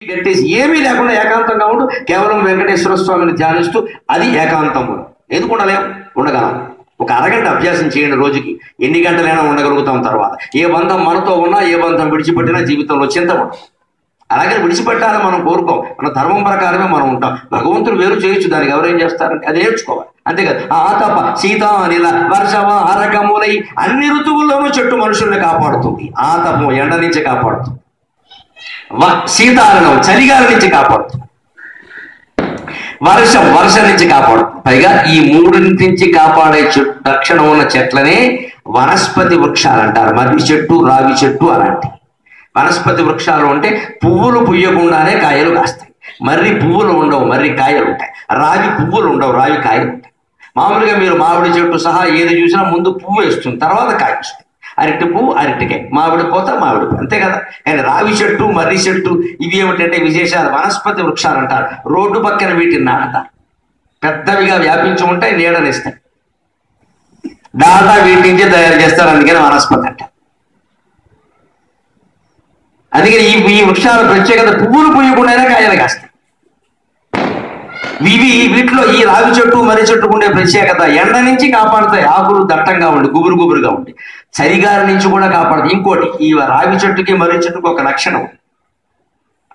కట్టేసి ఏమీ లేకుండా ఏకాంతంగా ఉంటూ కేవలం వెంకటేశ్వర స్వామిని ధ్యానిస్తూ అది ఏకాంతం. ఎందుకు ఉండలేం? ఉండగలం. ఒక అరగంట అభ్యాసం చేయండి రోజుకి. ఎన్ని గంటలైనా ఉండగలుగుతాం. తర్వాత ఏ బంధం మనతో ఉన్నా, ఏ బంధం విడిచిపెట్టినా జీవితంలో చింత ఉండదు. అలాగే విడిచిపెట్టాలని మనం కోరుకోం. మన ధర్మం ప్రకారమే మనం ఉంటాం. భగవంతుడు వేరు చేయొచ్చు, దానికి ఎవరేం చేస్తారంటే అది నేర్చుకోవాలి, అంతేకాదు. ఆతప శీతానిల వర్షవ అరకములై అన్ని ఋతువుల్లోనూ చెట్టు మనుషుల్ని కాపాడుతుంది. ఆతపం ఎండ నుంచి కాపాడుతుంది, శీతాలను చలిగాలి నుంచి కాపాడుతుంది, వర్షం నుంచి కాపాడుతుంది. పైగా ఈ మూడింటి నుంచి కాపాడే రక్షణ ఉన్న చెట్లనే వనస్పతి వృక్షాలు అంటారు. మర్రి చెట్టు, రావి చెట్టు అలాంటి వనస్పతి వృక్షాలు అంటే పువ్వులు పుయ్యకుండానే కాయలు కాస్తాయి. మర్రి పువ్వులు ఉండవు, మర్రి కాయలు ఉంటాయి. రావి పువ్వులు ఉండవు, రావి కాయలు ఉంటాయి. మామూలుగా మీరు మామిడి చెట్టు సహా ఏది చూసినా ముందు పువ్వు వేస్తుంది, తర్వాత కాయ వస్తుంది. అరటి పువ్వు, అరటికాయ, మామిడి పోత, మామిడి పువ్వు, అంతే కదా. కానీ రావి చెట్టు, మర్రి చెట్టు ఇవి ఏమిటంటే విశేషాలు. వనస్పతి వృక్షాలు అంటారు. రోడ్డు పక్కన వీటిని నాటుతారు. పెద్దవిగా వ్యాపించి ఉంటాయి, నీడనిస్తాయి. డాటా వీటి నుంచే తయారు చేస్తారు, అందుకని వనస్పతి అంటారు. అందుకని ఈ వృక్షాల ప్రత్యేకత పువ్వులు పూయకుండానే కాయలు కాస్తాయి. వీటిలో ఈ రావి చెట్టు, మర్రి చెట్టుకు ఉండే ప్రత్యేకత ఎండ నుంచి కాపాడుతాయి. ఆకులు దట్టంగా ఉండి గుబురు గుబురుగా ఉండి చలిగాలి నుంచి కూడా కాపాడుతాయి. ఇంకోటి, ఈ రావి చెట్టుకి మర్రి చెట్టుకు ఒక లక్షణం,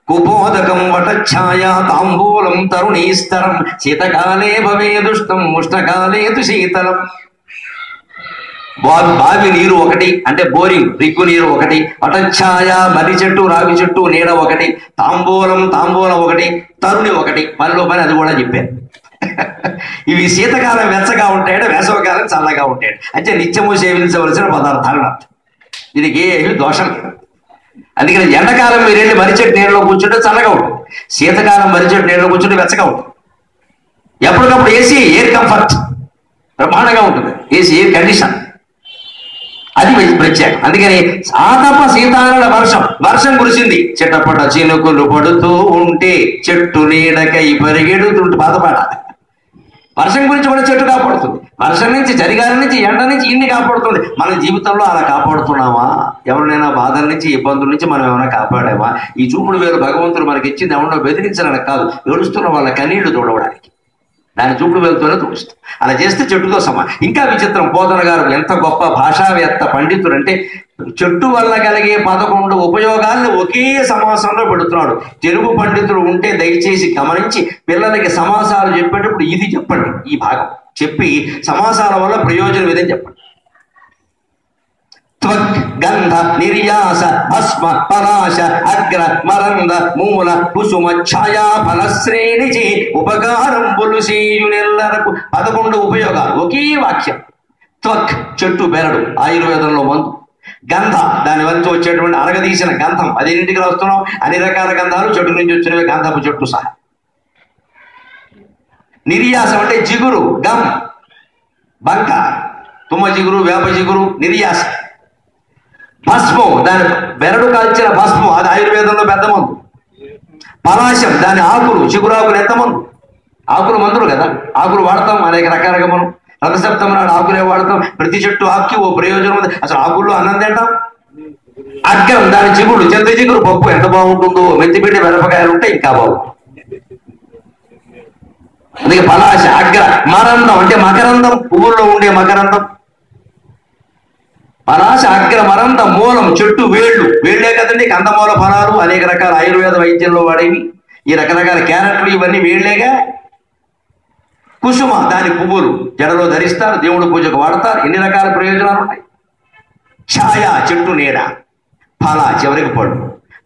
కుపోదకం వటఛాయ తాంబూలం తరుణీస్తరం శీతకాలే భవే దుష్టం ఉష్ణకాలే తు శీతలం. బావి నీరు ఒకటి, అంటే బోరింగ్ రిక్కు నీరు ఒకటి, వటఛాయ మర్రి చెట్టు, రావి చెట్టు నీడ ఒకటి, తాంబూలం ఒకటి, తరుణి ఒకటి. పనిలో పని అది కూడా చెప్పారు. ఇవి శీతకాలం వెచ్చగా ఉంటాయట, వేసవకాలం చల్లగా ఉంటాయట. అంటే నిత్యము సేవించవలసిన పదార్థాలు అర్థం. దీనికి ఏమి దోషం లేదు. అందుకని ఎండాకాలం మీరు వెళ్ళి మర్రి చెట్టు నీళ్ళలో కూర్చుంటే చల్లగా ఉంటుంది, శీతకాలం మర్రి చెట్టు నీళ్ళలో కూర్చుంటే వెచ్చగా ఉంటుంది. ఎప్పటికప్పుడు ఏసీ, ఎయిర్ కంఫర్ట్ బ్రహ్మాండంగా ఉంటుంది. ఏసీ, ఎయిర్ కండిషన్, అది ప్రత్యేకం. అందుకని ఆతప శీతాల వర్షం కురిసింది, చిట్టపట చినుకులు పడుతూ ఉంటే చెట్టు నీడకై పరిగెడుతుంటే పాతపాట. వర్షం గురించి కూడా చెట్టు కాపాడుతుంది. వర్షం నుంచి, చలిగాలి నుంచి, ఎండ నుంచి ఇన్ని కాపాడుతుంది. మన జీవితంలో అలా కాపాడుతున్నామా? ఎవరినైనా బాధల నుంచి, ఇబ్బందుల నుంచి మనం ఏమైనా కాపాడామా? ఈ చూపుడు వేలు భగవంతుడు మనకి ఇచ్చింది ఎవరినో బెదిరించడానికి కాదు, ఏడుస్తున్న వాళ్ళ కన్నీళ్లు తోడవడానికి. దాని చూపుడు వెళ్తూనే చూపిస్తాం. అలా చేస్తే చెట్టుతో సమానం. ఇంకా విచిత్రం, పోతన గారు ఎంత గొప్ప భాషావేత్త పండితుడు అంటే చెట్టు వల్ల కలిగే 11 ఉపయోగాల్ని ఒకే సమాసంలో పెడుతున్నాడు. తెలుగు పండితుడు ఉంటే దయచేసి గమనించి పిల్లలకి సమాసాలు చెప్పేటప్పుడు ఇది చెప్పండి, ఈ భాగం చెప్పి సమాసాల వల్ల ప్రయోజనం ఇదని చెప్పండి. గంధ నిర్యాస భస్మ పలాశ అగ్ర మరంద మూల కుసుమ ఛాయా ఫలశ్రేణిచి ఉపకారంబులు చేయునెల్లరకు 11 ఉపయోగాలు ఒకే వాక్యం. త్వక్ చెట్టు బెరడు, ఆయుర్వేదంలో మందు. గంధ దాని వల్ల వచ్చేటువంటి అరగదీసిన గంధం, అదేంటికి రాస్తున్నాం? అన్ని రకాల గంధాలు చెట్టు నుంచి వచ్చినవి, గంధపు చెట్టు సహా. నిర్యాసం అంటే జిగురు, గమ్, బంక, తుమ్మ జిగురు, వేప జిగురు, నిర్యాసం. భస్మం దాని బెరడు కాల్చిన భస్మం, అది ఆయుర్వేదంలో పెద్ద మందు. పలాశం దాని ఆకులు, చిగురాకులు ఎంత మందు. ఆకులు మందులు కదా, ఆకులు వాడతాం అనేక రకాలుగా. మనం రథసప్తమి నాడు ఆకులే వాడతాం. ప్రతి చెట్టు ఆకుకి ఓ ప్రయోజనం ఉంది. అసలు ఆకుల్లో అన్నం తింటాం. అగ్రం దాని చిగురు, చింత చిగురు పప్పు ఎంత బాగుంటుందో. మెంతిపెట్టి మిరపకాయలు ఉంటే ఇంకా బాగుంటుంది. అందుకే పలాశ, అగ్ర, మరందం అంటే మకరందం, పువ్వుల్లో ఉండే మకరందం. పలాశ, అగ్ర, మరంద, మూలం చెట్టు వేళ్లే కదండి. కందమూల ఫలాలు అనేక రకాల ఆయుర్వేద వైద్యంలో వాడేవి. ఈ రకరకాల క్యారెట్లు ఇవన్నీ వేళ్లేగా. కుసుమ దాని పువ్వులు జడలో ధరిస్తారు, దేవుడు పూజకు వాడతారు. ఎన్ని రకాల ప్రయోజనాలు ఉన్నాయి. ఛాయ చెట్టు నీడ, ఫల చివరికి పడు.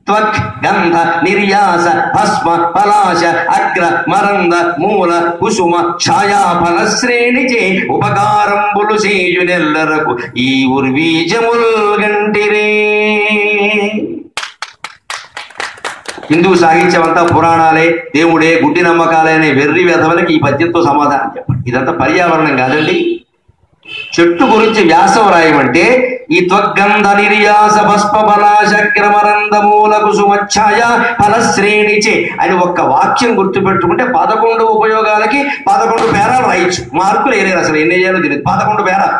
త్వక్ గంధ నిర్యాస భస్మ పలాశ అగ్ర మరంద మూల కుసుమ ఛాయా ఫలశ్రేణిచే ఉపకారంబులు చేయునెల్లరకు ఈ ఉర్వీజముల్ గంటిరే. హిందూ సాహిత్యం అంతా పురాణాలే, దేవుడే, గుడ్డి నమ్మకాలే అనే వెర్రి వెధవలకి ఈ పద్యంతో సమాధానం చెప్పండి. ఇదంతా పర్యావరణం కాదండి. చెట్టు గురించి వ్యాసం రాయమంటే ఈ త్వగ్గంధ నిర్యాస భస్మ పలాశగ్రమరంద మూల కుసుమఛాయ ఫలశ్రేణిచే అని ఒక్క వాక్యం గుర్తుపెట్టుకుంటే 11 ఉపయోగాలకి 11 పేరాలు రాయొచ్చు. మార్కులు వేయలేరు, అసలు ఎన్ని చేయాలో తెలియదు. 11 పేరాలు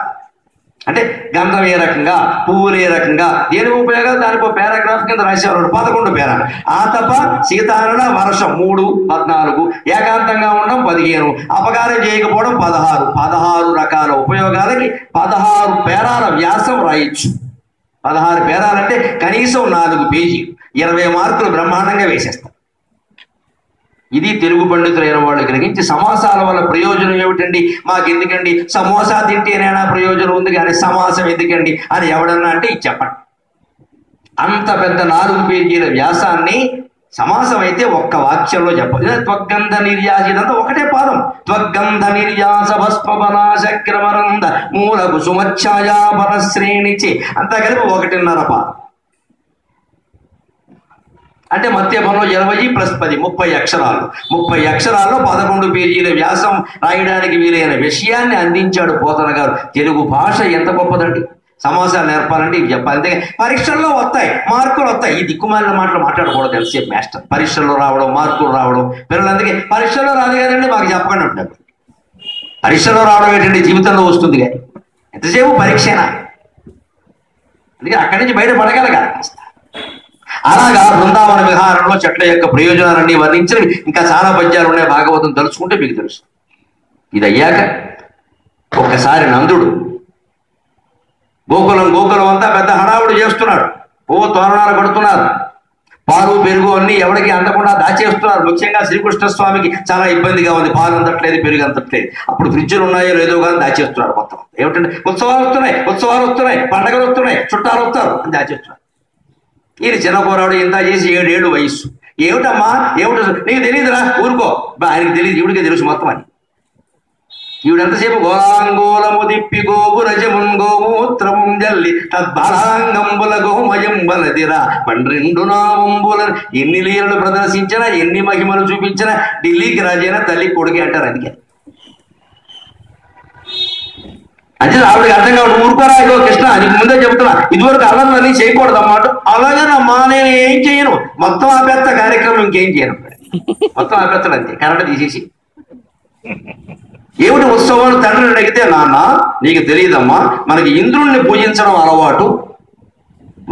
అంటే గంధం ఏ రకంగా, పువ్వులు ఏ రకంగా, దేనికి ఉపయోగాలు దానికి పారాగ్రాఫ్ కింద రాసేవారు 11 పేరా. ఆతప సీతారణ వర్షం 3, 14, ఏకాంతంగా ఉండడం 15, అపకారం చేయకపోవడం 16. 16 రకాల ఉపయోగాలకి 16 పేరాల వ్యాసం రాయొచ్చు. 16 పేరాలంటే కనీసం 4 పేజీలు, 20 మార్కులు బ్రహ్మాండంగా వేసేస్తారు. ఇది తెలుగు పండితులైన వాళ్ళు గ్రహించి సమాసాల వల్ల ప్రయోజనం ఏమిటండి, మాకెందుకండి, సమోసా తింటేనైనా ప్రయోజనం ఉంది కానీ సమాసం ఎందుకండి అని ఎవడన్నా అంటే ఇది చెప్పండి. అంత పెద్ద 4 పేజీల వ్యాసాన్ని సమాసం అయితే ఒక్క వాక్యంలో చెప్పదు. త్వగ్గంధ నిర్యాస, ఇదంతా ఒకటే పాదం. త్వగ్గంధ నిర్యాస భస్మపనాశక్రమరంద మూల కుసుమఛాయాపన శ్రేణిచి అంతా కలిపి 1.5 పాదం. అంటే మధ్యపంలో 20 + 10 30 అక్షరాలు. 30 అక్షరాల్లో 11 పేజీల వ్యాసం రాయడానికి వీలైన విషయాన్ని అందించాడు పోతన గారు. తెలుగు భాష ఎంత గొప్పదండి. సమాసాలు నేర్పాలంటే ఇవి చెప్పాలి. అంతే పరీక్షల్లో వస్తాయి, మార్కులు వస్తాయి. ఈ దిక్కుమాలిన మాటలు మాట్లాడకూడదు ఎంతసేపు మాస్టర్. పరీక్షల్లో రావడం, మార్కులు రావడం, పిల్లలు అందుకే పరీక్షల్లో రాదు కదండి మాకు చెప్పకండి ఉంటారు. పరీక్షల్లో రావడం ఏంటంటే జీవితంలో వస్తుంది కానీ ఎంతసేపు పరీక్షనా. అందుకే అక్కడి నుంచి బయట పడగలగా. అలాగా బృందావన విహారంలో చెట్ల యొక్క ప్రయోజనాలన్నీ వర్ణించిన ఇంకా చాలా పద్యాలు ఉన్నాయి. భాగవతం తలుచుకుంటే మీకు తెలుసు. ఇది అయ్యాక ఒక్కసారి నందుడు గోకులం అంతా పెద్ద హడావుడు చేస్తున్నాడు. తోరణాలు కడుతున్నారు, పాలు పెరుగు అన్ని ఎవరికి అందకుండా దాచేస్తున్నారు. ముఖ్యంగా శ్రీకృష్ణ స్వామికి చాలా ఇబ్బందిగా ఉంది, పాలు అందట్లేదు, పెరుగు అందట్లేదు. అప్పుడు ఫ్రిడ్జ్లు ఉన్నాయో లేదో కానీ దాచేస్తున్నారు. మొత్తం ఏమిటంటే ఉత్సవాలు వస్తున్నాయి, పండగలు వస్తున్నాయి, చుట్టాలు వస్తారు అని దాచేస్తున్నారు. ఈయన చిన్న పోరాడు, ఇంత చేసి 7 ఏళ్ళు వయస్సు. ఏమిటమ్మా ఏమిటో నీకు తెలియదురా, ఊరుకో. ఆయనకి తెలియదు, ఈవిడికే తెలుసు మొత్తం అని. ఈవిడంతసేపు గోలాంగోలము దిప్పి గోగు రజమున్ గోమూత్రము జల్లి తద్బలాంగంబుల గోమయం బలదిరా 12 నామంబుల. ఎన్ని లీలలు ప్రదర్శించినా, ఎన్ని మహిమలు చూపించినా ఢిల్లీకి రాజైనా తల్లి కొడుకే అంటారు. అందుకే అంటే ఆవిడకి అర్థం కావడం. ఊరుకోరా, ఇదో కృష్ణ నీకు ముందే చెబుతున్నా, ఇదివరకు అల్లర్లన్నీ చేయకూడదు అన్నమాట. అలాగేనమ్మా నేను ఏం చేయను, మొత్తం ఆపేత్త కార్యక్రమం, ఇంకేం చేయను, మొత్తం ఆపేత్తడు అంతే, కరెంట్ తీసేసి. ఏమిటి ఉత్సవాలు తండ్రిని అడిగితే, నాన్న నీకు తెలియదమ్మా, మనకి ఇంద్రుణ్ణి పూజించడం అలవాటు.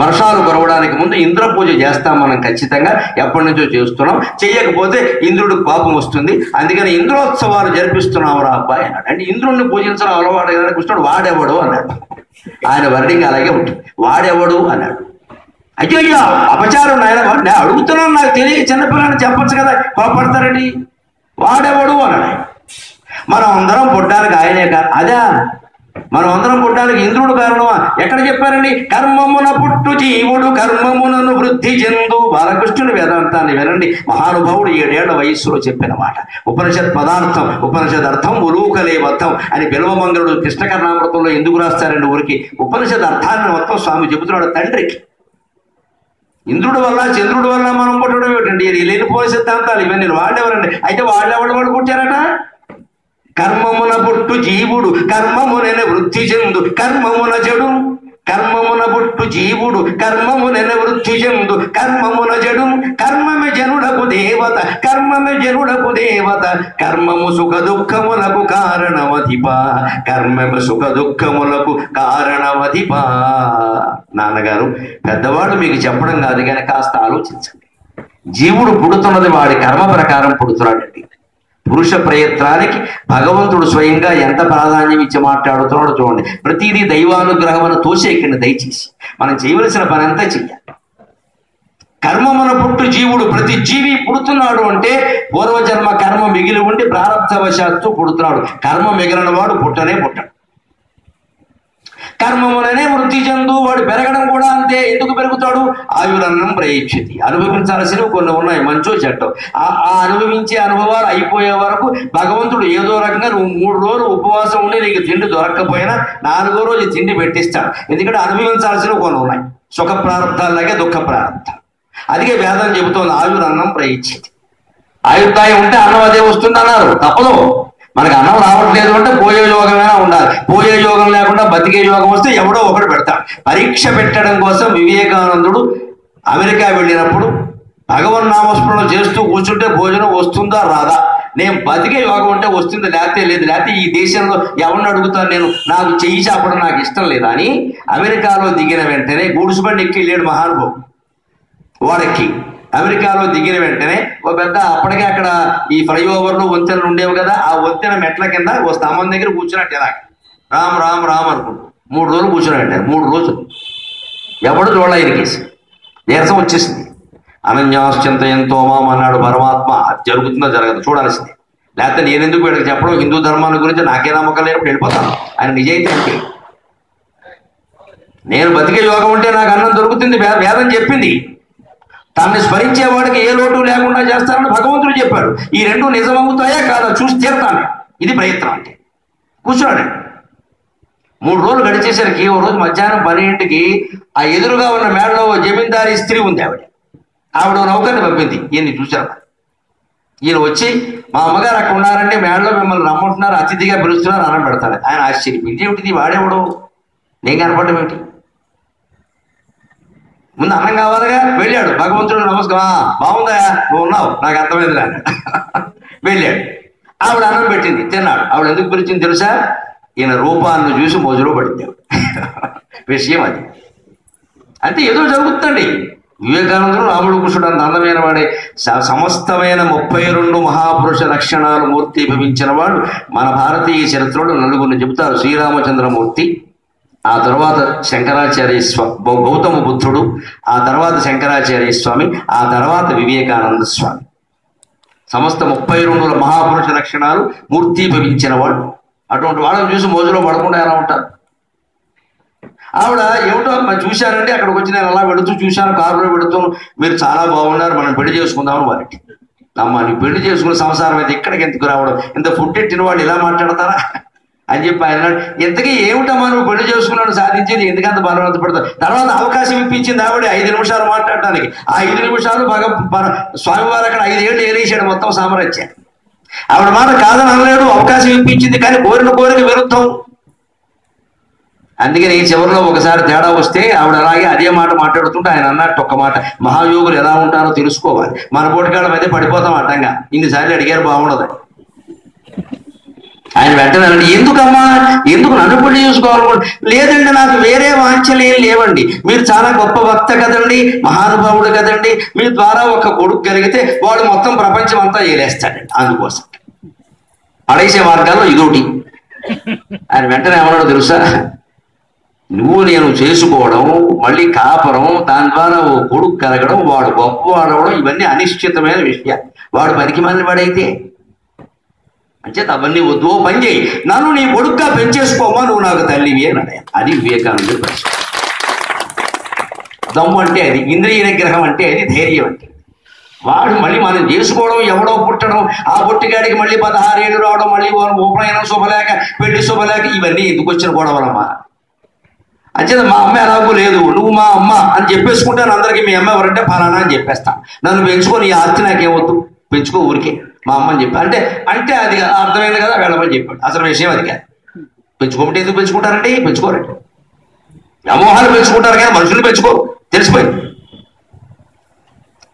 వర్షాలు కురవడానికి ముందు ఇంద్ర పూజ చేస్తాం మనం ఖచ్చితంగా, ఎప్పటి నుంచో చేస్తున్నాం. చెయ్యకపోతే ఇంద్రుడికి కోపం వస్తుంది, అందుకని ఇంద్రోత్సవాలు జరిపిస్తున్నాం రా అబ్బాయి అన్నాడు. అంటే ఇంద్రుడిని పూజించడం అలవాటు కదా. కృష్ణుడు వాడెవడు అన్నాడు. ఆయన వర్డింగ్ అలాగే ఉంటుంది, వాడెవడు అన్నాడు. అయ్యో అపచారం నాయన, నేను అడుగుతున్నాను, నాకు తెలియక చిన్నపిల్లని చెప్పచ్చు కదా, కోపడతారండి. వాడెవడు అన్నాడు. మనం అందరం పుట్టడానికి ఆయనే కాదు. అదే మనం అందరం పుట్టడానికి ఇంద్రుడు కారణమా? ఎక్కడ చెప్పారండి? కర్మమున పుట్టు జీవుడు కర్మమునను వృద్ధి చెందు. బాలకృష్ణుని వేదాంతాన్ని వినండి. మహానుభావుడు 7 ఏళ్ల వయస్సులో చెప్పిన మాట. ఉపనిషత్ పదార్థం, ఉపనిషద్ అర్థం ఉరూకలే బద్ధం అని బిల్వమంగళుడు కృష్ణకర్ణామృతంలో ఎందుకు రాస్తారండి? ఊరికి ఉపనిషద్ అర్థాన్ని మొత్తం స్వామి చెబుతున్నాడు తండ్రికి. ఇంద్రుడి వల్ల చంద్రుడి వల్ల మనం పుట్టడం ఏమిటండి? లేనిపోయే సిద్ధాంతాలు ఇవన్నీ. వాళ్ళెవరండి? అయితే వాళ్ళెవడు పుట్టారట? కర్మమున పుట్టు జీవుడు కర్మమున వృద్ధి చెందు. కర్మమున చెడు కర్మమున పుట్టు జీవుడు కర్మమున వృద్ధి చెందు. కర్మమున చెడు కర్మమే జనుడకు దేవత. కర్మమే జనుడకు దేవత. కర్మము సుఖ దుఃఖములకు కారణమధిప. కర్మము సుఖ దుఃఖములకు కారణమధిప. నాన్నగారు పెద్దవాడు మీకు చెప్పడం కాదు కానీ కాస్త ఆలోచించండి. జీవుడు పుడుతున్నది వాడి కర్మ ప్రకారం పుడుతున్నాడండి. పురుష ప్రయత్నానికి భగవంతుడు స్వయంగా ఎంత ప్రాధాన్యం ఇచ్చి మాట్లాడుతున్నాడో చూడండి. ప్రతిదీ దైవానుగ్రహం అని తోసేకండి దయచేసి. మనం చేయవలసిన పని అంతా చెయ్యాలి. కర్మమున పుట్టు జీవుడు, ప్రతి జీవి పుడుతున్నాడు అంటే పూర్వజన్మ కర్మ మిగిలి ఉండి ప్రారంభవశాత్తు పుడుతున్నాడు. కర్మ మిగిలిన వాడు పుట్టనే పుట్టడు. కర్మములనే వృద్ధి చెందు. వాడు పెరగడం కూడా అంతే. ఎందుకు పెరుగుతాడు? ఆయురన్నం ప్రయచ్చతి. అనుభవించాల్సినవి కొన్ని ఉన్నాయి, మంచో చెట్టో. ఆ అనుభవించే అనుభవాలు అయిపోయే వరకు భగవంతుడు ఏదో రకంగా నువ్వు 3 రోజులు ఉపవాసం ఉండి నీకు తిండి దొరక్కపోయినా 4వ రోజు తిండి పెట్టిస్తాడు. ఎందుకంటే అనుభవించాల్సినవి కొన్ని ఉన్నాయి. సుఖ ప్రారంభాలలాగే దుఃఖ ప్రారంభాలు. అందుకే వేదం చెబుతోంది ఆయురన్నం ప్రయచ్చతి. ఆయుర్దాయం ఉంటే అన్నం అదే వస్తుంది అన్నారు. తప్పదు. మనకు అన్నం రావట్లేదు అంటే పోయే యోగమైనా ఉండాలి. పోయే యోగం లేకుండా బతికే యోగం వస్తే ఎవడో ఒకడు పెడతాడు. పరీక్ష పెట్టడం కోసం వివేకానందుడు అమెరికా వెళ్ళినప్పుడు భగవన్ నామస్మరణ చేస్తూ కూర్చుంటే భోజనం వస్తుందా రాదా నేను బతికే యోగం ఉంటే వస్తుంది, లేకపోతే లేదు. లేకపోతే ఈ దేశంలో ఎవరిని అడుగుతాను నేను, నాకు చెయ్యి చాపడం నాకు ఇష్టం లేదా అని అమెరికాలో దిగిన వెంటనే గూడ్సుబండి ఎక్కి వెళ్ళాడు మహానుభావుడు. వాడెక్కి అమెరికాలో దిగిన వెంటనే ఒక పెద్ద అప్పటికే అక్కడ ఈ ఫ్లైఓవర్లు వంతెనలు ఉండేవి కదా, ఆ వంతెన మెట్ల కింద ఓ స్తంభం దగ్గర కూర్చున్నట్టు ఇలా రామ్ రామ్ రామ్ అనుకుంటూ 3 రోజులు కూర్చున్నాడు. 3 రోజులు ఎవడు చూడాల ఆయనకేసి నీరసం వచ్చేసింది. అనన్యాశ్చింతయంతో మాం అన్నాడు పరమాత్మ. అది జరుగుతుందో జరగదు చూడాల్సింది. లేకపోతే నేనెందుకు వీళ్ళకి చెప్పడం, హిందూ ధర్మాన్ని గురించి నాకే నమ్మకం లేనప్పుడు వెళ్ళిపోతాను. ఆయన నిజైతే అంటే నేను బతికే యోగం ఉంటే నాకు అన్నం దొరుకుతుంది వేదం చెప్పింది. తనని స్మరించేవాడికి ఏ లోటు లేకుండా చేస్తారని భగవంతుడు చెప్పాడు. ఈ 2 నిజమవుతాయా కాదా చూసి తీరతాను. ఇది ప్రయత్నం అంటే. కూర్చున్నాడు. 3 రోజులు గడిచేసరికి ఓ రోజు మధ్యాహ్నం 12కి ఆ ఎదురుగా ఉన్న మేడలో జమీందారీ స్త్రీ ఉంది. ఆవిడ నౌకర్ని పంపింది. ఈయన్ని చూశారు. ఈయన వచ్చి మా అమ్మగారు అక్కడ ఉన్నారంటే మేడలో మిమ్మల్ని రమ్మంటున్నారు, అతిథిగా పిలుస్తున్నారు, అన్నం పెడతాడు. ఆయన ఆశ్చర్యం, ఇదేమిటిది వాడేవాడు, నేను కనపడడం ఏంటి, ముందు అన్నం కావాలిగా. వెళ్ళాడు. భగవంతుడు నమస్కారం, బాగుందా, నువ్వు ఉన్నావు, నాకు అర్థమైందిరా. వెళ్ళాడు. ఆవిడ అన్నం పెట్టింది, తిన్నాడు. ఆవిడ ఎందుకు పిలిచింది తెలుసా? ఈయన రూపాన్ని చూసి మోజులో పడింది. విషయం అది. అంటే ఏదో జరుగుతుందండి. వివేకానందుడు రాముడు కృష్ణుడు అంత అందమైన వాడే. సమస్తమైన 32 మహాపురుష లక్షణాలు మూర్తి భవించిన వాడు. మన భారతీయ చరిత్రలో 4 చెబుతారు. శ్రీరామచంద్రమూర్తి, ఆ తర్వాత శంకరాచార్య స్వామి, గౌతమ బుద్ధుడు, ఆ తర్వాత శంకరాచార్య స్వామి, ఆ తర్వాత వివేకానంద స్వామి. సమస్త 32 మహాపురుష లక్షణాలు మూర్తి భవించిన వాడు. అటువంటి వాళ్ళని చూసి మోజులో పడకుండా ఎలా ఉంటారు? ఆవిడ ఏమిటో చూశానండి, అక్కడికి వచ్చి నేను అలా వెళుతూ చూశాను, కారులో వెళుతాను, మీరు చాలా బాగున్నారు, మనం పెళ్లి చేసుకుందామని వారికి. అమ్మ నీ పెళ్లి చేసుకున్న సంసారం అయితే ఇక్కడికి ఎందుకు రావడం, ఇంత ఫుడ్ ఎట్టిన వాళ్ళు ఇలా మాట్లాడతారా అని చెప్పి ఆయన ఇంతకీ ఏమిటమ్మా నువ్వు పెళ్లి చేసుకున్నాను సాధించేది, ఎందుకంత బలవంత పడతావు? తర్వాత అవకాశం ఇప్పించింది ఆవిడ 5 నిమిషాలు మాట్లాడటానికి. ఆ 5 నిమిషాలు స్వామివారు అక్కడ 5 ఏళ్ళు ఏరేసాడు మొత్తం సామ్రాజ్యాన్ని. ఆవిడ మాట కాదని అనలేడు, అవకాశం ఇప్పించింది, కానీ కోరిక విరుద్ధం. అందుకని చివరిలో ఒకసారి తేడా వస్తే ఆవిడ అలాగే అదే మాట మాట్లాడుతుంటే ఆయన అన్నట్టు ఒక్క మాట, మహాయోగులు ఎలా ఉంటారో తెలుసుకోవాలి, మన పోటీకాళ్ళ అయితే పడిపోతాం అడ్డంగా, ఇన్నిసార్లు అడిగారు బాగుండదు. ఆయన వెంటనే అన్నాడు, ఎందుకమ్మా, ఎందుకు నన్ను పెళ్లి చేసుకోవాలనుకోండి? లేదండి, నాకు వేరే వాంఛలు ఏం లేవండి, మీరు చాలా గొప్ప భక్త కదండి, మహానుభావుడు కదండి, మీ ద్వారా ఒక కొడుకు కలిగితే వాడు మొత్తం ప్రపంచం అంతా ఏలేస్తాడండి, అందుకోసం పడేసే మార్గాల్లో ఇదోటి. ఆయన వెంటనే ఏమన్నాడో తెలుసా? నువ్వు నేను చేసుకోవడం, మళ్ళీ కాపరం, దాని ద్వారా ఓ కొడుకు కలగడం, వాడు గొప్పవాడవడం, ఇవన్నీ అనిశ్చితమైన విషయాలు. వాడు పనికి మళ్ళీ వాడైతే అంచేత అవన్నీ వద్దు, పని చేయి, నన్ను నీ కొడుకుగా పెంచేసుకోమా, నువ్వు నాకు తల్లివి అన్నాడు. అది వివేకానందుడి ప్రశ్న. దమ్ము అంటే అది, ఇంద్రియ నిగ్రహం అంటే అది, ధైర్యం అంటే. వాడు మళ్ళీ మనం చేసుకోవడం, ఎవడో పుట్టడం, ఆ పుట్టిగాడికి మళ్ళీ 16 ఏళ్ళు రావడం, మళ్ళీ ఉపనయనం శుభలేక, పెళ్లి శుభలేక, ఇవన్నీ ఎందుకు వచ్చిన గొడవలమ్మా? అంచేత మా అమ్మ ఎలాగో లేదు, నువ్వు మా అమ్మ అని చెప్పేసుకుంటాను అందరికీ. మీ అమ్మ ఎవరంటే ఫలానా అని చెప్పేస్తా, నన్ను పెంచుకొని ఈ ఆస్తి నాకేమవుతూ, పెంచుకో ఊరికే మా అమ్మ అని చెప్పి అంటే అది అర్థమైంది కదా, వెళ్ళమని చెప్పాడు. అసలు విషయం అది కాదు. పెంచుకోమంటే ఎందుకు పెంచుకుంటారంటే పెంచుకోరండి, అమోహాలు పెంచుకుంటారు కానీ మనుషులు పెంచుకోరు, తెలిసిపోయింది.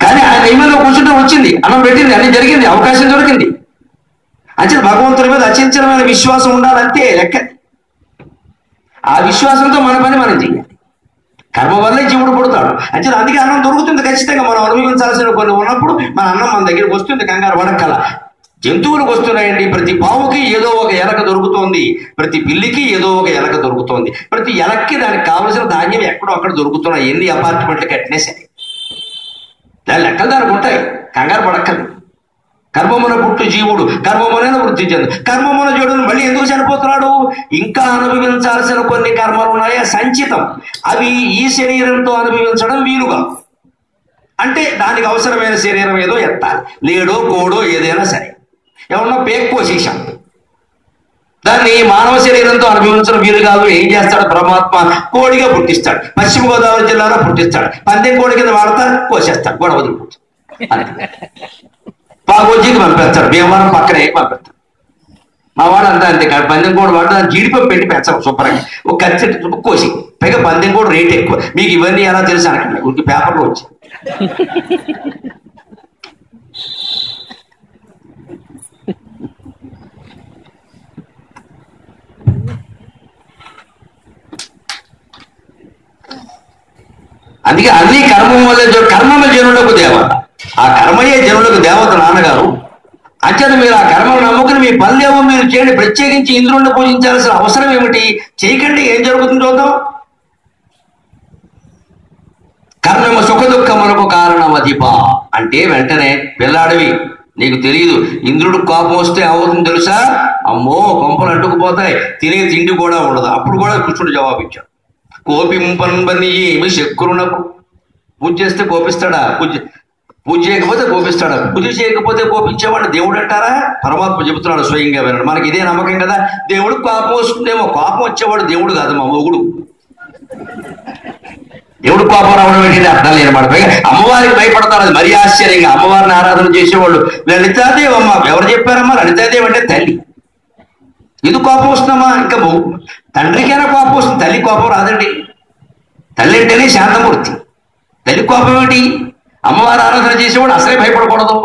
కానీ ఆయన నియమంలో కూర్చుంటే వచ్చింది, అన్నం పెట్టింది, అన్ని జరిగింది, అవకాశం దొరికింది. అంచేత భగవంతుడి మీద అచంచలమైన విశ్వాసం ఉండాలంటే లెక్క. ఆ విశ్వాసంతో మన పని మనం చేయాలి. కర్మ వల్లే జీవుడు పుడతాడు. అంటే అందుకే అన్నం దొరుకుతుంది ఖచ్చితంగా. మనం అనుభవించాల్సిన కొన్ని ఉన్నప్పుడు మన అన్నం మన దగ్గరికి వస్తుంది, కంగారు పడక్కల. జంతువులకు వస్తున్నాయండి. ప్రతి పావుకి ఏదో ఒక ఎలక దొరుకుతోంది, ప్రతి పిల్లికి ఏదో ఒక ఎలక దొరుకుతోంది, ప్రతి ఎలక్కి దానికి కావలసిన ధాన్యం ఎక్కడో అక్కడ దొరుకుతున్నాయి. ఎన్ని అపార్ట్మెంట్లు కట్టినా సరే దాని లెక్కలు దానికి ఉంటాయి, కంగారు పడక్కలు. కర్మమున పుట్టు జీవుడు కర్మమున వృద్ధి చెందు. కర్మమున జీవుడు మళ్ళీ ఎందుకు చనిపోతున్నాడు? ఇంకా అనుభవించాల్సిన కొన్ని కర్మలు ఉన్నాయా సంచితం, అవి ఈ శరీరంతో అనుభవించడం వీలుగా. అంటే దానికి అవసరమైన శరీరం ఏదో ఎత్తాలి, లేడో కోడో ఏదైనా సరే. ఏమన్నా పేక్ కోసేసాం, దాన్ని మానవ శరీరంతో అనుభవించడం వీలు కాదు. ఏం చేస్తాడు పరమాత్మ? కోడిగా పుట్టిస్తాడు, పశ్చిమ గోదావరి జిల్లాలో పుట్టిస్తాడు, పందెం కోడి కింద వాడతాడు, కోసేస్తాడు, గొడవ వదిలిపోతాడు, పాగోజీకి పంపిస్తాడు, భీమవరం పక్కనే పంపిస్తాడు. మా వాడు అంతా అంతే, పందెం కోడి వాడు దాన్ని జీడిపప్పు పెట్టి పెంచాలి శుభ్రంగా, ఒక కత్తి కోసి. పైగా పందెం కోడి రేట్ ఎక్కువ. మీకు ఇవన్నీ ఎలా తెలుసు అనకండి, ఊరికి పేపర్లో వచ్చి. అందుకే అన్ని కర్మం వల్ల కర్మమ జనులకు దేవత, ఆ కర్మయే జనులకు దేవత నాన్నగారు. అంచేత మీరు ఆ కర్మను నమ్ముకుని మీ పనులేమో మీరు చేయండి. ప్రత్యేకించి ఇంద్రుడిని పూజించాల్సిన అవసరం ఏమిటి? చేయకండి, ఏం జరుగుతుందో చూద్దాం. కర్మమ సుఖ దుఃఖములకు కారణమధిప అంటే వెంటనే పిల్లాడివి, నీకు తెలియదు. ఇంద్రుడికి కోపం వస్తే అవుతుంది తెలుసా? అమ్మో కొంపలు అంటుకుపోతాయి, తినే తిండి కూడా ఉండదు. అప్పుడు కూడా కృష్ణుడు జవాబిచ్చాడు, కోపింపన్బని ఏమి శక్రునకు. పూజ చేస్తే కోపిస్తాడా? పూజ చేయకపోతే కోపిస్తాడా? పూజ చేయకపోతే కోపించేవాడు దేవుడు అంటారా? పరమాత్మ చెబుతున్నాడు స్వయంగా, వినండి. మనకి ఇదే నమ్మకం కదా, దేవుడికి కోపం వస్తుందేమో. కోపం వచ్చేవాడు దేవుడు కాదు, మా మొగుడు. దేవుడు కోపం రావడం ఏంటంటే అర్థం లేని మాట. పైగా అమ్మవారికి భయపడతారు, అది మరీ ఆశ్చర్యంగా. అమ్మవారిని ఆరాధన చేసేవాళ్ళు లలితాదేవి అమ్మ. ఎవరు చెప్పారమ్మా? లలితాదేవి అంటే తల్లి. ఇది కోపం వస్తుందమ్మా? ఇంకా తండ్రికైనా కోపం వస్తుంది, తల్లి కోపం రాదండి. తల్లి అంటేనే శాంతమూర్తి, తల్లి కోపం ఏమిటి? అమ్మవారి ఆరాధన చేసేవాడు అసలే భయపడకూడదు.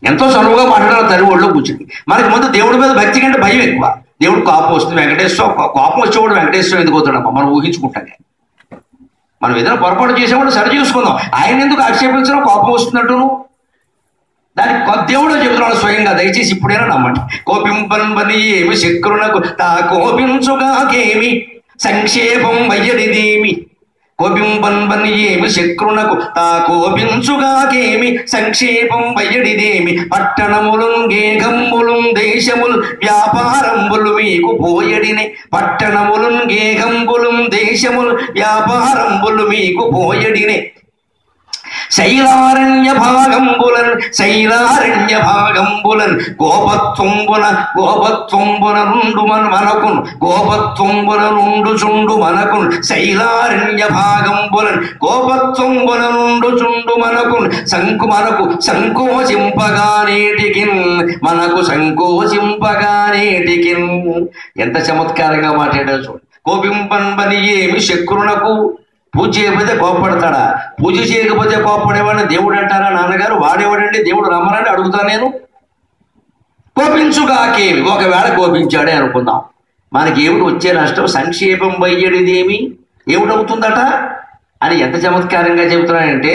ఎంతో చనువుగా మాట్లాడాలి తల్లి ఒళ్ళో కూర్చుని. మనకి ముందు దేవుడి మీద భక్తి కంటే భయం ఎక్కువ. దేవుడు కోపం వస్తుంది, వెంకటేశ్వర కోపం వచ్చేవాడు వెంకటేశ్వరం ఎందుకు అవుతాడమ్మా? మనం ఊహించుకుంటాం. మనం ఏదైనా పొరపాటు చేసేవాడు సరి చూసుకుందాం. ఆయన ఎందుకు ఆక్షేపించడం? కోపం వస్తున్నట్టును. దానికి దేవుడు చెబుతున్నాడు స్వయంగా, దయచేసి ఇప్పుడైనా నమ్మండి. కోపింపన్బని ఏమి శక్రునకు తా కోపించుగాకేమి సంక్షేపం వయ్యడిదేమి. కోపింపన్బని ఏమి శక్రునకు తా కోపించుగాకేమి సంక్షేపం వయ్యడిదేమి. పట్టణములున్ గేగంబులున్ దేశముల్ వ్యాపారంబులు మీకు పోయడినే. పట్టణములున్ గేగంబులున్ దేశముల్ వ్యాపారంబులు మీకు పోయడినే. శైలారణ్య భాగంబులన్ గోపత్వంబున నుండు మనకున్ గోపత్వంబున నుండు చుండు మనకున్. శైలారణ్య భాగంబులన్ గోపత్వంబున నుండు చుండు మనకున్. మనకు సంకోచింపగానేటికిన్ ఎంత చమత్కారంగా మాట్లాడారు చూడండి. కోపింపన్బని ఏమి శక్రునకు. పూజ చేయకపోతే కోపడతాడా? పూజ చేయకపోతే కోపడేవాడిని దేవుడు అంటారా నాన్నగారు? వాడేవాడండి దేవుడు? రమ్మనండి అడుగుతా నేను. కోపించుగాకేమి, ఒకవేళ కోపించాడే అనుకుందాం, మనకి ఏమిటి వచ్చే నష్టం? సంక్షేపం వయ్యడిదేమి, ఏమిటవుతుందట అని ఎంత చమత్కారంగా చెబుతున్నాడంటే,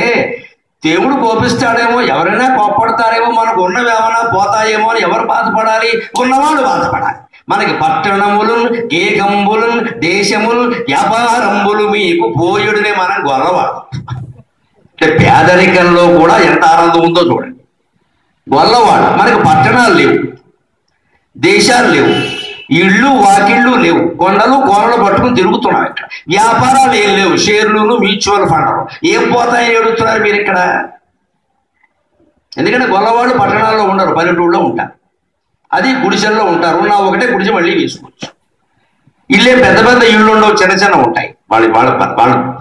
దేవుడు కోపిస్తాడేమో, ఎవరైనా కోపడతారేమో, మనకు ఉన్నవేమైనా పోతాయేమో అని ఎవరు బాధపడాలి? ఉన్నవాళ్ళు బాధపడాలి. మనకి పట్టణములు గేగంబులు దేశములు వ్యాపారంబులు మీకు పోయుడినే మనం గొల్లవాడు. అంటే పేదరికంలో కూడా ఎంత ఆనందం ఉందో చూడండి. గొల్లవాడు. మనకి పట్టణాలు లేవు, దేశాలు లేవు, ఇళ్ళు వాకిళ్ళు లేవు, కొండలు కోనలు పట్టుకుని తిరుగుతున్నాం. ఇక్కడ వ్యాపారాలు ఏం లేవు, షేర్లు మ్యూచువల్ ఫండ్లు ఏం పోతాయని అడుగుతున్నారు మీరు ఇక్కడ. ఎందుకంటే గొల్లవాళ్ళు పట్టణాల్లో ఉండరు, పల్లెటూళ్ళలో ఉంటారు. అది గుడిసెల్లో ఉంటారు. ఉన్న ఒకటే గుడిసె మళ్ళీ వేసుకోవచ్చు. ఇల్లే పెద్ద పెద్ద ఇళ్ళు ఉండవు, చిన్న చిన్న ఉంటాయి. వాళ్ళ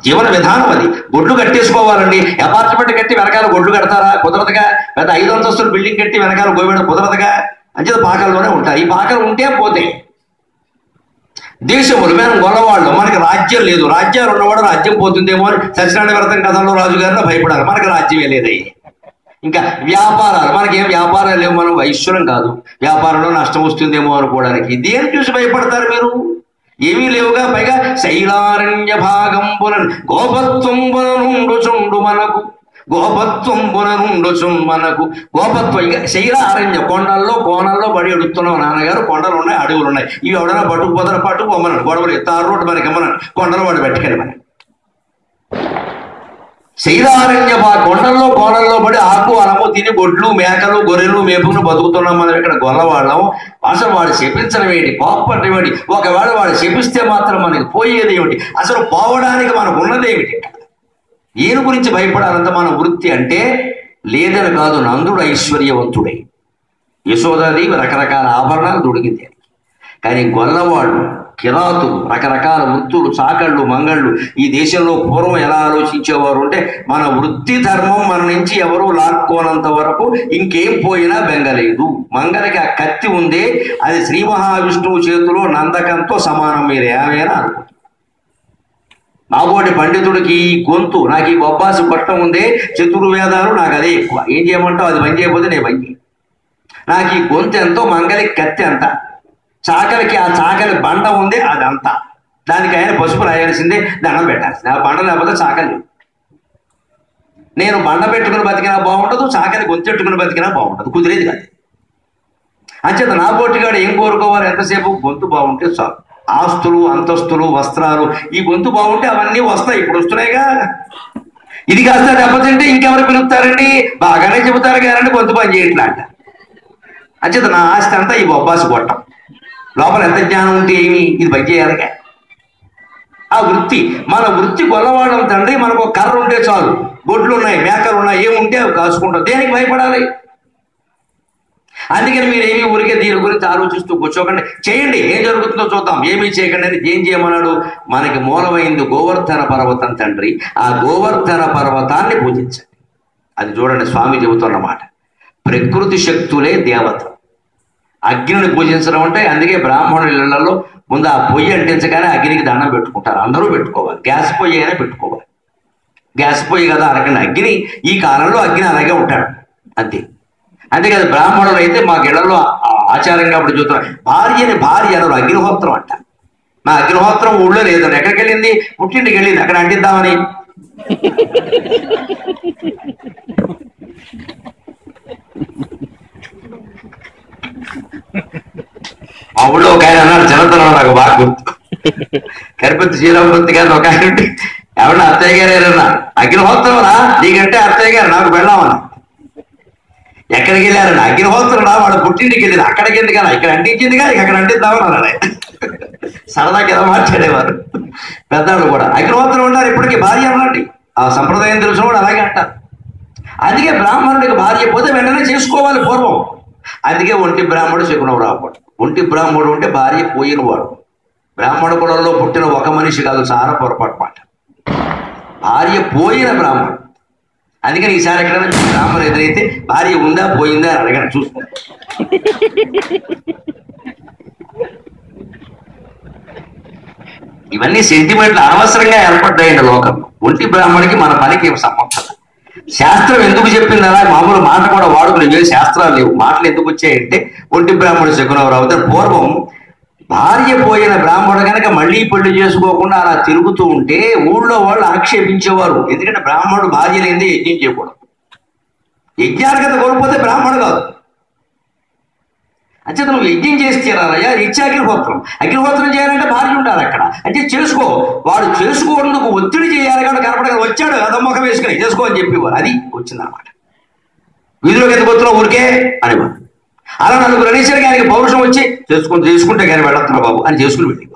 జీవన విధానం అది. గొడ్లు కట్టేసుకోవాలండి. అపార్ట్మెంట్ కట్టి వెనకాల గొడ్లు కడతారా? కుదరదుగా. పెద్ద 5 అంతస్తుల బిల్డింగ్ కట్టి వెనకాల గోవిడ కుదరదుగా. అంచేత పాకల్లోనే ఉంటారు. ఈ పాకలు ఉంటే పోతే. దేశములు మేము గొల్లవాళ్ళు, మనకి రాజ్యం లేదు. రాజ్యాలు ఉన్నవాడు రాజ్యం పోతుందేమో అని సత్యనారాయణ వ్రతం కథలో రాజుగారిని భయపడాలి. మనకి రాజ్యమే లేదయ్యి. ఇంకా వ్యాపారాలు, మనకేం వ్యాపారాలు లేవు, మనం ఐశ్వర్యం కాదు, వ్యాపారంలో నష్టం వస్తుందేమో అనుకోవడానికి. దేని చూసి భయపడతారు మీరు? ఏమీ లేవుగా. పైగా శైలారణ్య భాగంబులను గోపత్వంబున నుండుచుండు మనకు. గోపత్వం ఇక శైల అరణ్య, కొండల్లో కోనల్లో పడి ఎడుతున్నాం నాన్నగారు. కొండలు ఉన్నాయి, అడవులు ఉన్నాయి. ఇవి ఎవడైనా పట్టుకుపోతారా? పట్టుకోమన్నాడు. గొడవలు తారు రోడ్డు మనకి ఇమ్మన్నాడు. కొండలు వాడు పెట్టుకెళ్ళి మన శైలారణ్య కొండల్లో కోనల్లో పడి ఆకు అలము తిని గొడ్లు మేకలు గొర్రెలు మేపును బతుకుతున్నాం మనం ఇక్కడ గొల్లవాళ్ళం. అసలు వాడు శపించడం ఏంటి? కోపపడడం ఏమిటి? ఒకవేళ వాడు శపిస్తే మాత్రం మనకి పోయేది ఏమిటి? అసలు పోవడానికి మనకు ఉన్నదేమిటి? ఈయన గురించి భయపడాలంత మన వృత్తి అంటే లేదని కాదు. నందుడు ఐశ్వర్యవంతుడై యశోదాదేవి రకరకాల ఆభరణాలు దొడిగింది. కానీ గొల్లవాడు కిరాతులు, రకరకాల వృత్తులు, చాకళ్ళు, మంగళ్ళు ఈ దేశంలో పూర్వం ఎలా ఆలోచించేవారు అంటే, మన వృత్తి ధర్మం మన నుంచి ఎవరు లాక్కోనంత వరకు ఇంకేం పోయినా బెంగలేదు. మంగళకి ఆ కత్తి ఉందే, అది శ్రీ మహావిష్ణువు చేతిలో నందకంతో సమానం. మీరు ఏమైనా అనుకుంటారు. నాబోటి పండితుడికి ఈ గొంతు, నాకు ఈ బొబ్బాసి పట్టం ఉందే, చతుర్వేదాలు నాకు అదే ఎక్కువ. ఏం చేయమంటావు? అది పని చేయకపోతే నేను పని చేయ. నాకు ఈ గొంతు ఎంతో, మంగళకి కత్తి అంత, చాకలికి ఆ చాకలి బండ ఉంది అదంతా. దానికి ఆయన పసుపు రాయాల్సిందే, దండం పెట్టాల్సిందే. ఆ బండ లేకపోతే చాకలి. నేను బండ పెట్టుకుని బతికినా బాగుండదు, చాకని గొంతెట్టుకుని బతికినా బాగుండదు, కుదిరేది కాదు. అంచేత నా పోటీగాడు ఏం కోరుకోవాలి? ఎంతసేపు గొంతు బాగుంటే చాలు. ఆస్తులు, అంతస్తులు, వస్త్రాలు, ఈ గొంతు బాగుంటే అవన్నీ వస్తాయి. ఇప్పుడు వస్తున్నాయిగా. ఇది కాస్త దెబ్బతింటే ఇంకెవరు పిలుస్తారండి? బాగానే చెబుతారు కదండి, గొంతు పని చేయట్లా అంట. అంచేత నా ఆస్తి అంతా ఈ బొబ్బాసి కొట్టం. లోపల ఎంత జ్ఞానం ఉంటే ఏమి, ఇది పని చేయాలిగా. ఆ వృత్తి, మన వృత్తి గొల్లవాళ్ళం తండ్రి. మనకు ఒక కర్ర ఉంటే చాలు, గొడ్లు ఉన్నాయి, మేకలు ఉన్నాయి, ఏముంటే అవి కాసుకుంటాం. దేనికి భయపడాలి? అందుకని మీరేమీ ఊరికే దీని గురించి ఆలోచిస్తూ కూర్చోకండి. చేయండి, ఏం జరుగుతుందో చూద్దాం. ఏమీ చేయకండి అని ఏం చేయమన్నాడు? మనకి మూలమైంది గోవర్ధన పర్వతం తండ్రి. ఆ గోవర్ధన పర్వతాన్ని పూజించండి. అది చూడండి స్వామి చెబుతున్నమాట. ప్రకృతి శక్తులే దేవత. అగ్నిని పూజించడం అంటే, అందుకే బ్రాహ్మణుల ఇళ్లలో ముందు ఆ పొయ్యి అంటించగానే అగ్నికి దండం పెట్టుకుంటారు. అందరూ పెట్టుకోవాలి. గ్యాస్ పొయ్యి అయినా పెట్టుకోవాలి. గ్యాస్ పొయ్యి కదా అనకండి. అగ్ని ఈ కాలంలో అగ్ని అలాగే ఉంటాడు అంతే. అంతేకాదు బ్రాహ్మణులు అయితే మా గిళ్లలో ఆచారంగా అప్పుడు చూస్తున్నారు, భార్యని భార్య అనరు, అగ్నిహోత్రం అంట. నా అగ్నిహోత్రం ఊళ్ళో లేదని ఎక్కడికి వెళ్ళింది? పుట్టింటికి వెళ్ళింది, అక్కడ అంటిద్దామని. మా ఊళ్ళో ఒక ఆయన అన్నాడు, చిన్నతనం నాకు బాగా గుర్తు. కరిపతి శ్రీరామూర్తి గారిని ఒక ఆయన ఉంటే, ఎవరన్నా అత్తయ్య గారు ఏరన్నా అగ్నిహోత్రమనా నీకంటే అత్తయ్య గారు నాకు వెళ్ళామని. ఎక్కడికి వెళ్ళారని? అగ్నిహోత్రం రా, వాడు పుట్టింటికి వెళ్ళింది. అక్కడికి ఎందుకు కదా, ఇక్కడ అంటించింది కానీ ఇక్కడ అంటిద్దామని అన్నాడు. సరదాకి ఎలా మాట్లాడేవారు పెద్దవాళ్ళు కూడా. అగ్నిహోత్రం ఉంటారు ఇప్పటికీ భార్య అనండి. ఆ సంప్రదాయం తెలిసిన కూడా అలాగే అంటారు. అందుకే బ్రాహ్మణుడికి భార్య పోతే వెంటనే చేసుకోవాలి పూర్వం. అందుకే ఒంటి బ్రాహ్మణుడు శకునం రాకూడదు. ఒంటి బ్రాహ్మణుడు అంటే భార్య పోయినవాడు. బ్రాహ్మణ కులంలో పుట్టిన ఒక మనిషి కాదు, చాలా పొరపాటు మాట. భార్య పోయిన బ్రాహ్మణుడు. అందుకని ఈసారి ఎక్కడైనా బ్రాహ్మణుడు ఎదురైతే భార్య ఉందా పోయిందా అని అడగండి, చూసుకో. ఇవన్నీ సెంటిమెంట్లు అనవసరంగా ఏర్పడ్డాయండి లోకంలో. ఒంటి బ్రాహ్మణికి మన పనికి ఏం సంబంధం? శాస్త్రం ఎందుకు చెప్పింది అలా? మామూలు మాట కూడా వాడుకుని ఏ శాస్త్రాలు లేవు. మాటలు ఎందుకు వచ్చాయంటే, ఒంటి బ్రాహ్మణుడు శకునవరావు పూర్వం భార్య పోయిన బ్రాహ్మణుడు కనుక మళ్ళీ పెళ్లి చేసుకోకుండా అలా తిరుగుతూ ఉంటే ఊళ్ళో వాళ్ళు ఆక్షేపించేవారు. ఎందుకంటే బ్రాహ్మణుడు భార్య లేనిదే యజ్ఞం చేయకూడదు. యజ్ఞార్హత కోల్పోతే బ్రాహ్మణుడు కాదు. అంటే నువ్వు యజ్ఞం చేసి తీరాలయ్యా, రీత్యా అగ్నిహోత్రం. అగ్నిహోత్రం చేయాలంటే భార్య ఉండాలి అక్కడ. అంటే చేసుకో. వాడు చేసుకోవడానికి ఒత్తిడి చేయాలి కాబట్టి కనపడగా వచ్చాడు అదమ్మకం వేసుకుని చేసుకో అని చెప్పేవారు. అది వచ్చిందనమాట. వీధిలోకి ఎందుకు వస్తున్నావు ఊరికే అనేవారు. అలా నలుగురు అనేసరికి ఆయనకి పౌరుషం వచ్చి చేసుకుంటే కానీ వెళ్ళొస్తున్నా బాబు అని చేసుకుని వెళ్ళి.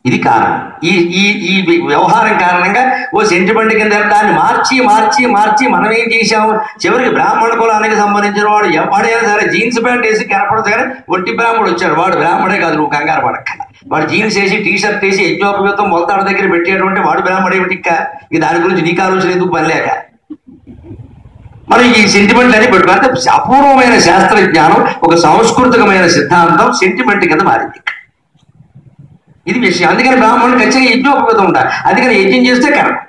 ఇది కారణం. ఈ ఈ ఈ వ్యవహారం కారణంగా ఓ సెంటిమెంట్ కింద దాన్ని మార్చి మార్చి మార్చి మనం ఏం చేశాము? చివరికి బ్రాహ్మణ కులానికి సంబంధించిన వాడు ఎవడైనా సరే జీన్స్ ప్యాంట్ వేసి కనపడదు కానీ ఒంటి బ్రాహ్మణుడు వచ్చాడు, వాడు బ్రాహ్మడే కాదు, నువ్వు కంగారు పడక్క. వాడు జీన్స్ వేసి టీ షర్ట్ వేసి యజ్ఞోపయుక్తం మొలతాడ దగ్గర పెట్టేటువంటి వాడు బ్రాహ్మడే ఏమిటిక్క? ఇక దాని గురించి నీకు ఆలోచన ఎందుకు పని లేక మనం ఈ సెంటిమెంట్ అని పెట్టుకో. అంటే అపూర్వమైన శాస్త్ర జ్ఞానం, ఒక సాంస్కృతికమైన సిద్ధాంతం సెంటిమెంట్ కింద మారింది. ఇది విషయం. అందుకని బ్రాహ్మణుడు ఖచ్చితంగా యజ్ఞోపయుక్తం ఉండాలి. అందుకని యజ్ఞం చేస్తే కరెక్ట్,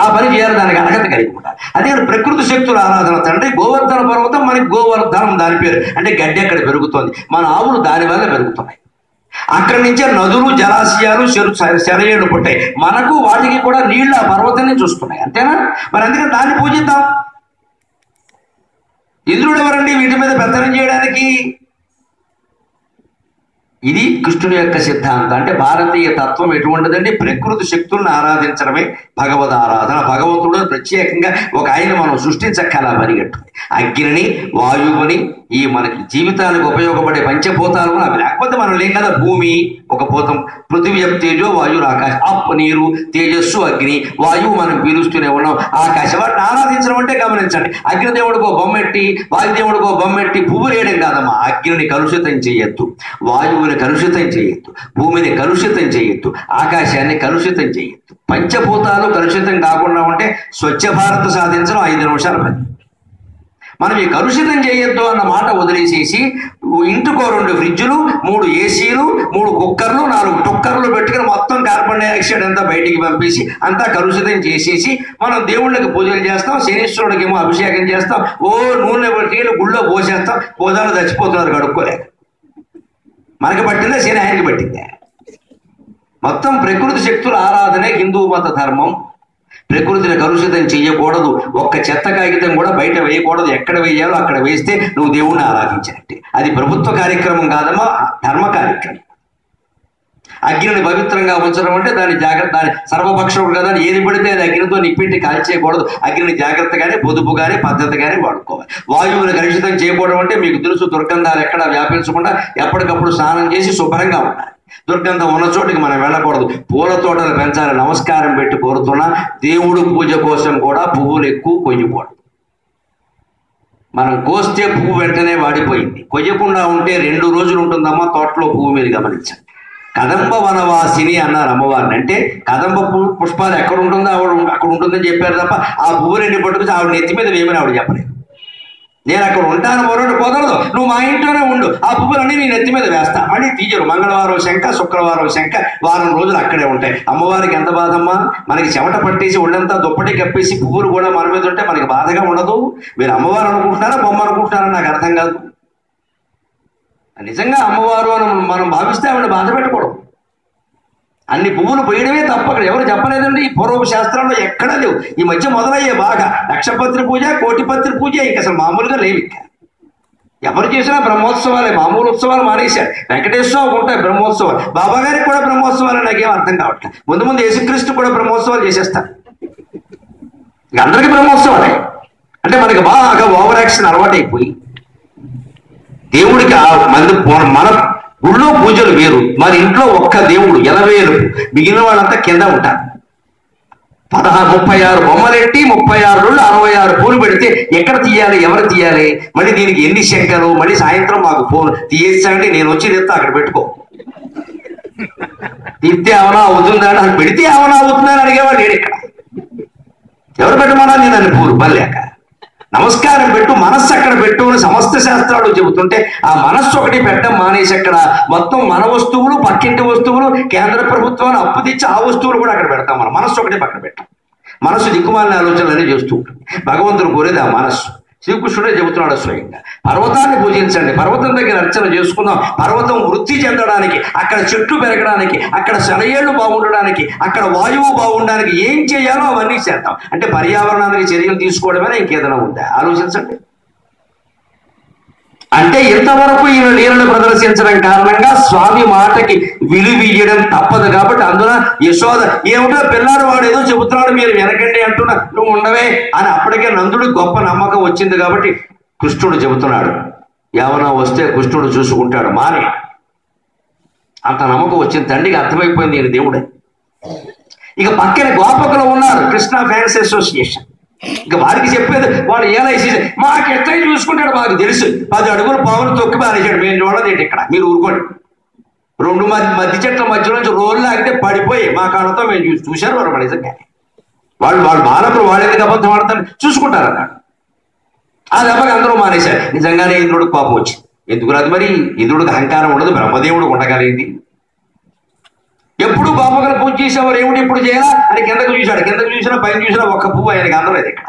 ఆ పని చేయాలి, దానికి అర్హత కలిగి ఉండాలి. అందుకని ప్రకృతి శక్తుల ఆరాధన తండ్రి. గోవర్ధన పర్వతం మనకి గోవర్ధనం దాని పేరు. అంటే గడ్డి అక్కడ పెరుగుతోంది, మన ఆవులు దాని వల్ల పెరుగుతున్నాయి. అక్కడి నుంచే నదులు, జలాశయాలు, శరయేళ్ళు పుట్టాయి. మనకు వాటికి కూడా నీళ్లు ఆ పర్వతం నుంచి వస్తున్నాయి. అంతేనా? మరి అందుకని దాన్ని పూజిద్దాం. ఇంద్రుడు ఎవరండి వీటి మీద పెత్తనం చేయడానికి? ఇది కృష్ణుని యొక్క సిద్ధాంతం. అంటే భారతీయ తత్వం ఎటువంటిదండి? ప్రకృతి శక్తులను ఆరాధించడమే భగవద్ ఆరాధన. భగవంతుడు ప్రత్యేకంగా ఒక ఆయన మనం సృష్టించక్కలా పరిగెట్టుంది. అగ్నిని, వాయువుని, ఈ మనకి జీవితానికి ఉపయోగపడే పంచభూతాలను అవి లేకపోతే మనం లేం కదా. భూమి ఒక భూతం, పృథివీ తేజో వాయువు ఆకాశం, అప్పు నీరు, తేజస్సు అగ్ని, వాయువు మనం పీలుస్తూనే ఉన్నాం. ఆకాశం వాటిని ఆరాధించడం అంటే గమనించండి. అగ్నిదేవుడికో బొమ్మెట్టి, వాయుదేవుడికో బొమ్మెట్టి పువ్వు వేయడం కాదమ్మా. అగ్నిని కలుషితం చేయొద్దు, వాయువుని కలుషితం చేయొద్దు, భూమిని కలుషితం చేయొద్దు, ఆకాశాన్ని కలుషితం చేయొద్దు. పంచభూతాలు కలుషితం కాకుండా ఉంటే స్వచ్ఛ భారత్ సాధించడం 5 నిమిషాల పని. మనం ఈ కలుషితం చేయొద్దు అన్న మాట వదిలేసేసి ఇంటికో 2 ఫ్రిడ్జులు, 3 ఏసీలు, 3 కుక్కర్లు, 4 టుక్కర్లు పెట్టుకుని మొత్తం కార్బన్ డైఆక్సైడ్ అంతా బయటికి పంపేసి అంతా కలుషితం చేసేసి మనం దేవుళ్ళకి పూజలు చేస్తాం, శనీశ్వరుడికి ఏమో అభిషేకం చేస్తాం, ఓ నూనె నీళ్ళు గుళ్ళో పోసేస్తాం. పోదాలు చచ్చిపోతున్నారు కడుక్కోలేక. మనకి పట్టిందా శని ఆయనకి పట్టిందా? మొత్తం ప్రకృతి శక్తుల ఆరాధనే హిందూ మత ధర్మం. ప్రకృతిని కలుషితం చెయ్యకూడదు. ఒక్క చెత్త కాగితం కూడా బయట వేయకూడదు. ఎక్కడ వేయాలో అక్కడ వేస్తే నువ్వు దేవుణ్ణి ఆరాధించినట్టే. అది ప్రభుత్వ కార్యక్రమం కాదమ్మా, ధర్మ కార్యక్రమం. అగ్నిని పవిత్రంగా ఉంచడం అంటే దాని జాగ్రత్త, దాని సర్వపక్షముడు కదా, ఏది పడితే అది అగ్నితో నిప్పింటి కాల్చేయకూడదు. అగ్నిని జాగ్రత్తగానే, పొదుపుగానే, పద్ధతిగానే వాడుకోవాలి. వాయువుని కలుషితం చేయకూడదు అంటే మీకు తెలుసు, దుర్గంధాలు ఎక్కడ వ్యాపించకుండా ఎప్పటికప్పుడు స్నానం చేసి శుభ్రంగా ఉండాలి. దుర్గంధం ఉన్న చోటికి మనం వెళ్ళకూడదు. పూల తోటలు పెంచాలి. నమస్కారం పెట్టి కోరుతున్నా, దేవుడు పూజ కోసం కూడా పువ్వులు ఎక్కువ కొయ్యకూడదు. మనం కోస్తే పువ్వు వెంటనే వాడిపోయింది. కొయ్యకుండా ఉంటే 2 రోజులు ఉంటుందమ్మా తోటలో పువ్వు. మీరు గమనించండి. కదంబ వనవాసిని అన్నారు అమ్మవారిని. అంటే కదంబ పుష్పాలు ఎక్కడ ఉంటుందో అక్కడ ఉంటుందని చెప్పారు తప్ప ఆ పువ్వులన్నీ పట్టుకొచ్చి ఆవిడ నెత్తి మీద వేయమని ఆవిడ చెప్పలేదు. నేను అక్కడ ఉంటాను మరొకటి కుదరదు, నువ్వు మా ఇంట్లోనే ఉండు, ఆ పువ్వులన్నీ నీ నెత్తి మీద వేస్తా. మళ్ళీ తీయరు. మంగళవారం శంఖ, శుక్రవారం శంఖ, వారం రోజులు అక్కడే ఉంటాయి. అమ్మవారికి ఎంత బాధమ్మా, మనకి చెమట పట్టేసి ఒళ్ళంతా దుప్పటి కప్పేసి పువ్వులు కూడా మన మీద ఉంటే మనకి బాధగా ఉండదు. మీరు అమ్మవారు అనుకుంటున్నారా, బొమ్మ అనుకుంటున్నారా నాకు అర్థం కాదు. నిజంగా అమ్మవారు అని మనం భావిస్తే ఆవిడ బాధ పెట్టకూడదు. అన్ని పువ్వులు పోయడమే తప్ప అక్కడ ఎవరు చెప్పలేదండి. ఈ పూర్వ శాస్త్రంలో ఎక్కడా లేవు. ఈ మధ్య మొదలయ్యే బాగా లక్షపత్రి పూజ, కోటిపత్రి పూజ, ఇంక అసలు మామూలుగా లేవు. ఇంకా ఎవరు చేసినా బ్రహ్మోత్సవాలే. మామూలు ఉత్సవాలు మానేశారు. వెంకటేశ్వర ఉంటాయి బ్రహ్మోత్సవాలు, బాబా గారికి కూడా బ్రహ్మోత్సవాలు. నాకేం అర్థం కావట్లేదు. ముందు యేసుక్రీస్తు కూడా బ్రహ్మోత్సవాలు చేసేస్తారు. ఇక అందరికీ బ్రహ్మోత్సవాలే. అంటే మనకి బాగా ఓవర్ యాక్షన్ అలవాటైపోయి దేవుడికి మన ఊళ్ళో పూజలు వేరు, మన ఇంట్లో ఒక్క దేవుడు 80,000, మిగిలిన వాళ్ళంతా కింద ఉంటారు. 36 బొమ్మలెట్టి 36 రోజులు 66 పూలు పెడితే ఎక్కడ తీయాలి, ఎవరు తీయాలి? మళ్ళీ దీనికి ఎన్ని శంకలు? మళ్ళీ సాయంత్రం మాకు ఫోన్ తీయేస్తాండి, నేను వచ్చి తెస్తా, అక్కడ పెట్టుకో. తీస్తే ఏమైనా అవుతుందా అని, అసలు పెడితే ఏమైనా అవుతుందని అడిగేవాడు లేడు ఇక్కడ. ఎవరు పెట్టమన్నా నేను అన్ని పూలు పనిలేక. నమస్కారం పెట్టు, మనస్సు అక్కడ పెట్టు అని సమస్త శాస్త్రాలు చెబుతుంటే ఆ మనస్సు ఒకటి పెట్టడం మానేసి అక్కడ మొత్తం మన వస్తువులు, పక్కింటి వస్తువులు, కేంద్ర ప్రభుత్వాన్ని అప్పు తెచ్చి ఆ వస్తువులు కూడా అక్కడ పెడతాం. మనం మనస్సు ఒకటి పక్కన పెట్టాం. మనస్సు దిక్కుమాలిన ఆలోచనలన్నీ చేస్తూ ఉంటుంది. భగవంతుడు కోరేది ఆ మనస్సు. శ్రీకృష్ణుడే చెబుతున్నాడు స్వయంగా, పర్వతాన్ని పూజించండి, పర్వతం దగ్గర అర్చన చేసుకుందాం. పర్వతం వృద్ధి చెందడానికి, అక్కడ చెట్లు పెరగడానికి, అక్కడ సెలయేళ్లు బాగుండడానికి, అక్కడ వాయువు బాగుండడానికి ఏం చేయాలో అవన్నీ చేద్దాం. అంటే పర్యావరణానికి చర్యలు తీసుకోవడమే ఇంకేదైనా ఉందా? ఆలోచించండి. అంటే ఇంతవరకు ఈయన లీలను ప్రదర్శించడం కారణంగా స్వామి మాటకి విలువియ్యడం తప్పదు. కాబట్టి అందున యశోద ఏమిటో పిల్లాడు వాడు ఏదో చెబుతున్నాడు, మీరు వినకండి అంటున్నా, నువ్వు ఉండవే అని అప్పటికే నందుడికి గొప్ప నమ్మకం వచ్చింది. కాబట్టి కృష్ణుడు చెబుతున్నాడు, ఏమైనా వస్తే కృష్ణుడు చూసుకుంటాడు మానే. అంత నమ్మకం వచ్చింది. తండ్రికి అర్థమైపోయింది ఈయన దేవుడే. ఇక పక్కన గోపకులు ఉన్నారు, కృష్ణ ఫ్యాన్స్ అసోసియేషన్. ఇక వారికి చెప్పేది, వాడు ఏలైసి మాకు ఎట్లా చూసుకుంటాడు, మాకు తెలుసు. 10 అడుగులు పావులు తొక్కి పారేసాడు, మేము చూడలేదు ఇక్కడ, మీరు ఊరుకోండి. 2 మధ్య చెట్ల మధ్యలో నుంచి రోడ్లు ఆగితే పడిపోయి మా కాళ్ళతో మేము చూశారు. వారు నిజంగా వాళ్ళు మానవులు, వాళ్ళు ఎందుకు అబద్ధం ఆడతారు, చూసుకుంటారు అన్నాడు. ఆ దెబ్బకి అందరూ మానేశారు. నిజంగానే ఇంద్రుడికి కోపం వచ్చింది. ఎందుకు రాదు మరి? ఇంద్రుడికి అహంకారం ఉండదు, బ్రహ్మదేవుడు ఉండగలిగింది. ఎప్పుడు గోపకులు పూజ చేసేవారు, ఏమిటి ఇప్పుడు చేయాలా అని కిందకు చూశాడు. కిందకు చూసినా పైన చూసినా ఒక్క పువ్వు ఆయనకి అందలేదు ఇక్కడ.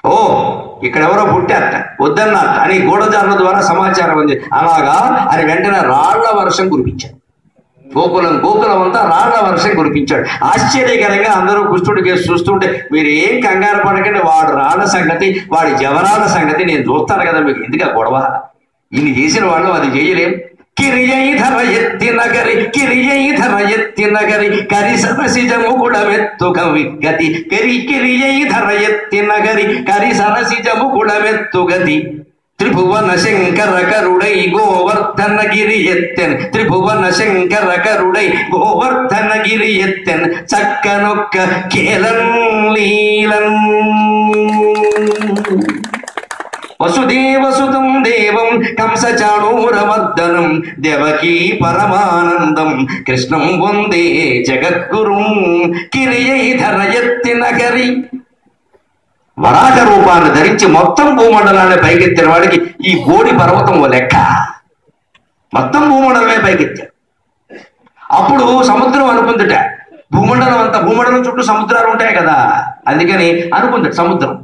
ఓ ఇక్కడ ఎవరో పుట్టారట, వద్దన్నట అని గూఢచారుల ద్వారా సమాచారం ఉంది. అలాగా అని వెంటనే రాళ్ల వర్షం కురిపించాడు. గోకులం అంతా రాళ్ల వర్షం కురిపించాడు. ఆశ్చర్యకరంగా అందరూ కృష్ణుడి కేసు చూస్తుంటే, మీరు ఏం కంగారు పడకండి, వాడు రాళ్ల సంగతి, వాడి జవరాల సంగతి నేను చూస్తాను కదా, మీకు ఎందుకు ఆ గొడవ? ఇన్ని చేసిన వాళ్ళు అది చేయలేం. కిరియైధర ఎత్తి నగరి, కిరియైధర ఎత్తి నగరి, కరి సరసిజము గుడమెత్తు కవి గతి. కిరియైధర ఎత్తి నగరి, కరి సరసిజము గుడమెత్తు గతి. త్రిభువన శంకర కరుడై గోవర్ధనగిరి ఎత్తెన్, త్రిభువన శంకర కరుడై గోవర్ధనగిరి ఎత్తెన్, చక్కనొక్క కేలన్ లీలన్. వసుదేవసుతం దేవం కంసచాణూరమర్దనం, దేవకీ పరమానందం కృష్ణం వందే జగద్గురుం. కిరియైధర ఎత్తి నగరి, వరాహ రూపాన్ని ధరించి మొత్తం భూమండలాన్ని పైకెత్తిన వాడికి ఈ బోడి పర్వతం ఓ లెక్క. మొత్తం భూమండలమే పైకెత్తాడు. అప్పుడు సముద్రం అనుకుందట, భూమండలం చుట్టూ సముద్రాలు ఉంటాయి కదా, అందుకని అనుకుందట సముద్రం.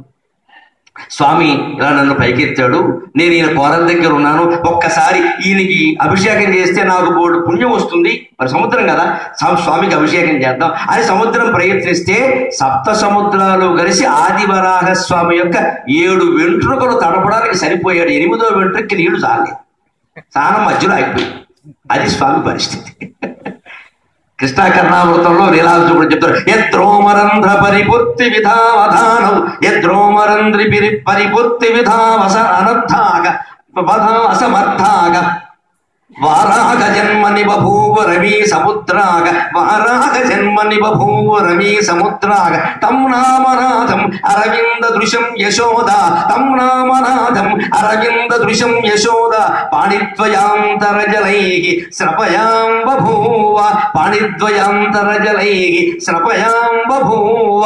స్వామి ఇలా నన్ను పైకెత్తాడు, నేను ఈయన కోరల దగ్గర ఉన్నాను, ఒక్కసారి ఈయనకి అభిషేకం చేస్తే నాకు బోర్డు పుణ్యం వస్తుంది, మరి సముద్రం కదా, స్వామికి అభిషేకం చేద్దాం అని సముద్రం ప్రయత్నిస్తే 7 సముద్రాలు కలిసి ఆదివరాహ స్వామి యొక్క 7 వెంట్రుకలు తడపడానికి సరిపోయాడు. 8వ వెంట్రుకకి నీళ్లు చాలేదు, స్నానం మధ్యలో అయిపోయింది. అది స్వామి పరిస్థితి. కృష్ణాకర్ణామృతంలో లీలాజుడు చెప్తారు, యద్రోమరంధ్ర పరిపూర్తి విధావధానం యద్రోమరంధ్రి పరిపూర్తి విధావస అనర్థాగ అసమర్థాగ వారాగ జన్మని బభూవ రవి సముద్రాగ వారాగ జన్మని బభూవ రవి సముద్రాగ తం నామనాథం అరవింద దృశం యశోద తం నామనాథం అరవింద దృశం యశోద పాణిద్వయాంతరజలైః స్రపయాం బభూవ పాణిద్వయాంతరజలైః స్రపయాం బభూవ.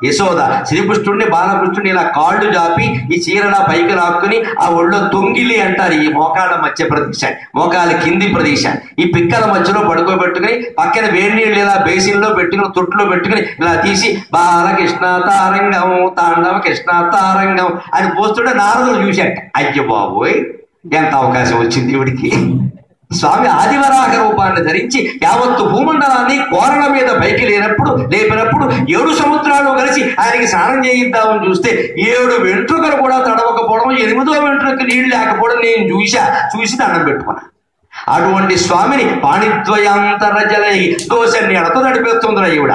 యశోద శ్రీకృష్ణుడిని బాలకృష్ణుడిని ఇలా కాళ్ళు జాపి ఈ చీరలా పైకి లాక్కుని ఆ ఒళ్ళో తొంగిలి అంటారు, ఈ మోకాళ్ళ మధ్య ప్రదేశం, మోకాల కింది ప్రదేశం, ఈ పిక్కల మధ్యలో పడుకోబెట్టుకుని పక్కన వేడి నీళ్ళు ఇలా బేసిన్లో పెట్టుకుని తొట్టులో పెట్టుకుని ఇలా తీసి బాలకృష్ణ తారంగం తాండవ కృష్ణ తారంగం అని పోస్తుంటే నారదులు చూశాట. అయ్య బాబోయ్, ఎంత అవకాశం వచ్చింది ఇవిడికి. స్వామి ఆదివరాహ రూపాన్ని ధరించి యావత్తు భూమండలాన్ని కోరల మీద పైకి లేపినప్పుడు 7 సముద్రాలు కలిసి ఆయనకి స్నానం చేయిద్దామని చూస్తే 7 వెంట్రుకలు కూడా తడవకపోవడం, 8వ వెంట్రుకకి నీళ్లు లేకపోవడం నేను చూసి దండం పెట్టుకున్నా. అటువంటి స్వామిని పాణిద్వయాంతరజలై దోశ నీడతో నడిపేస్తుందిరా ఈవిడ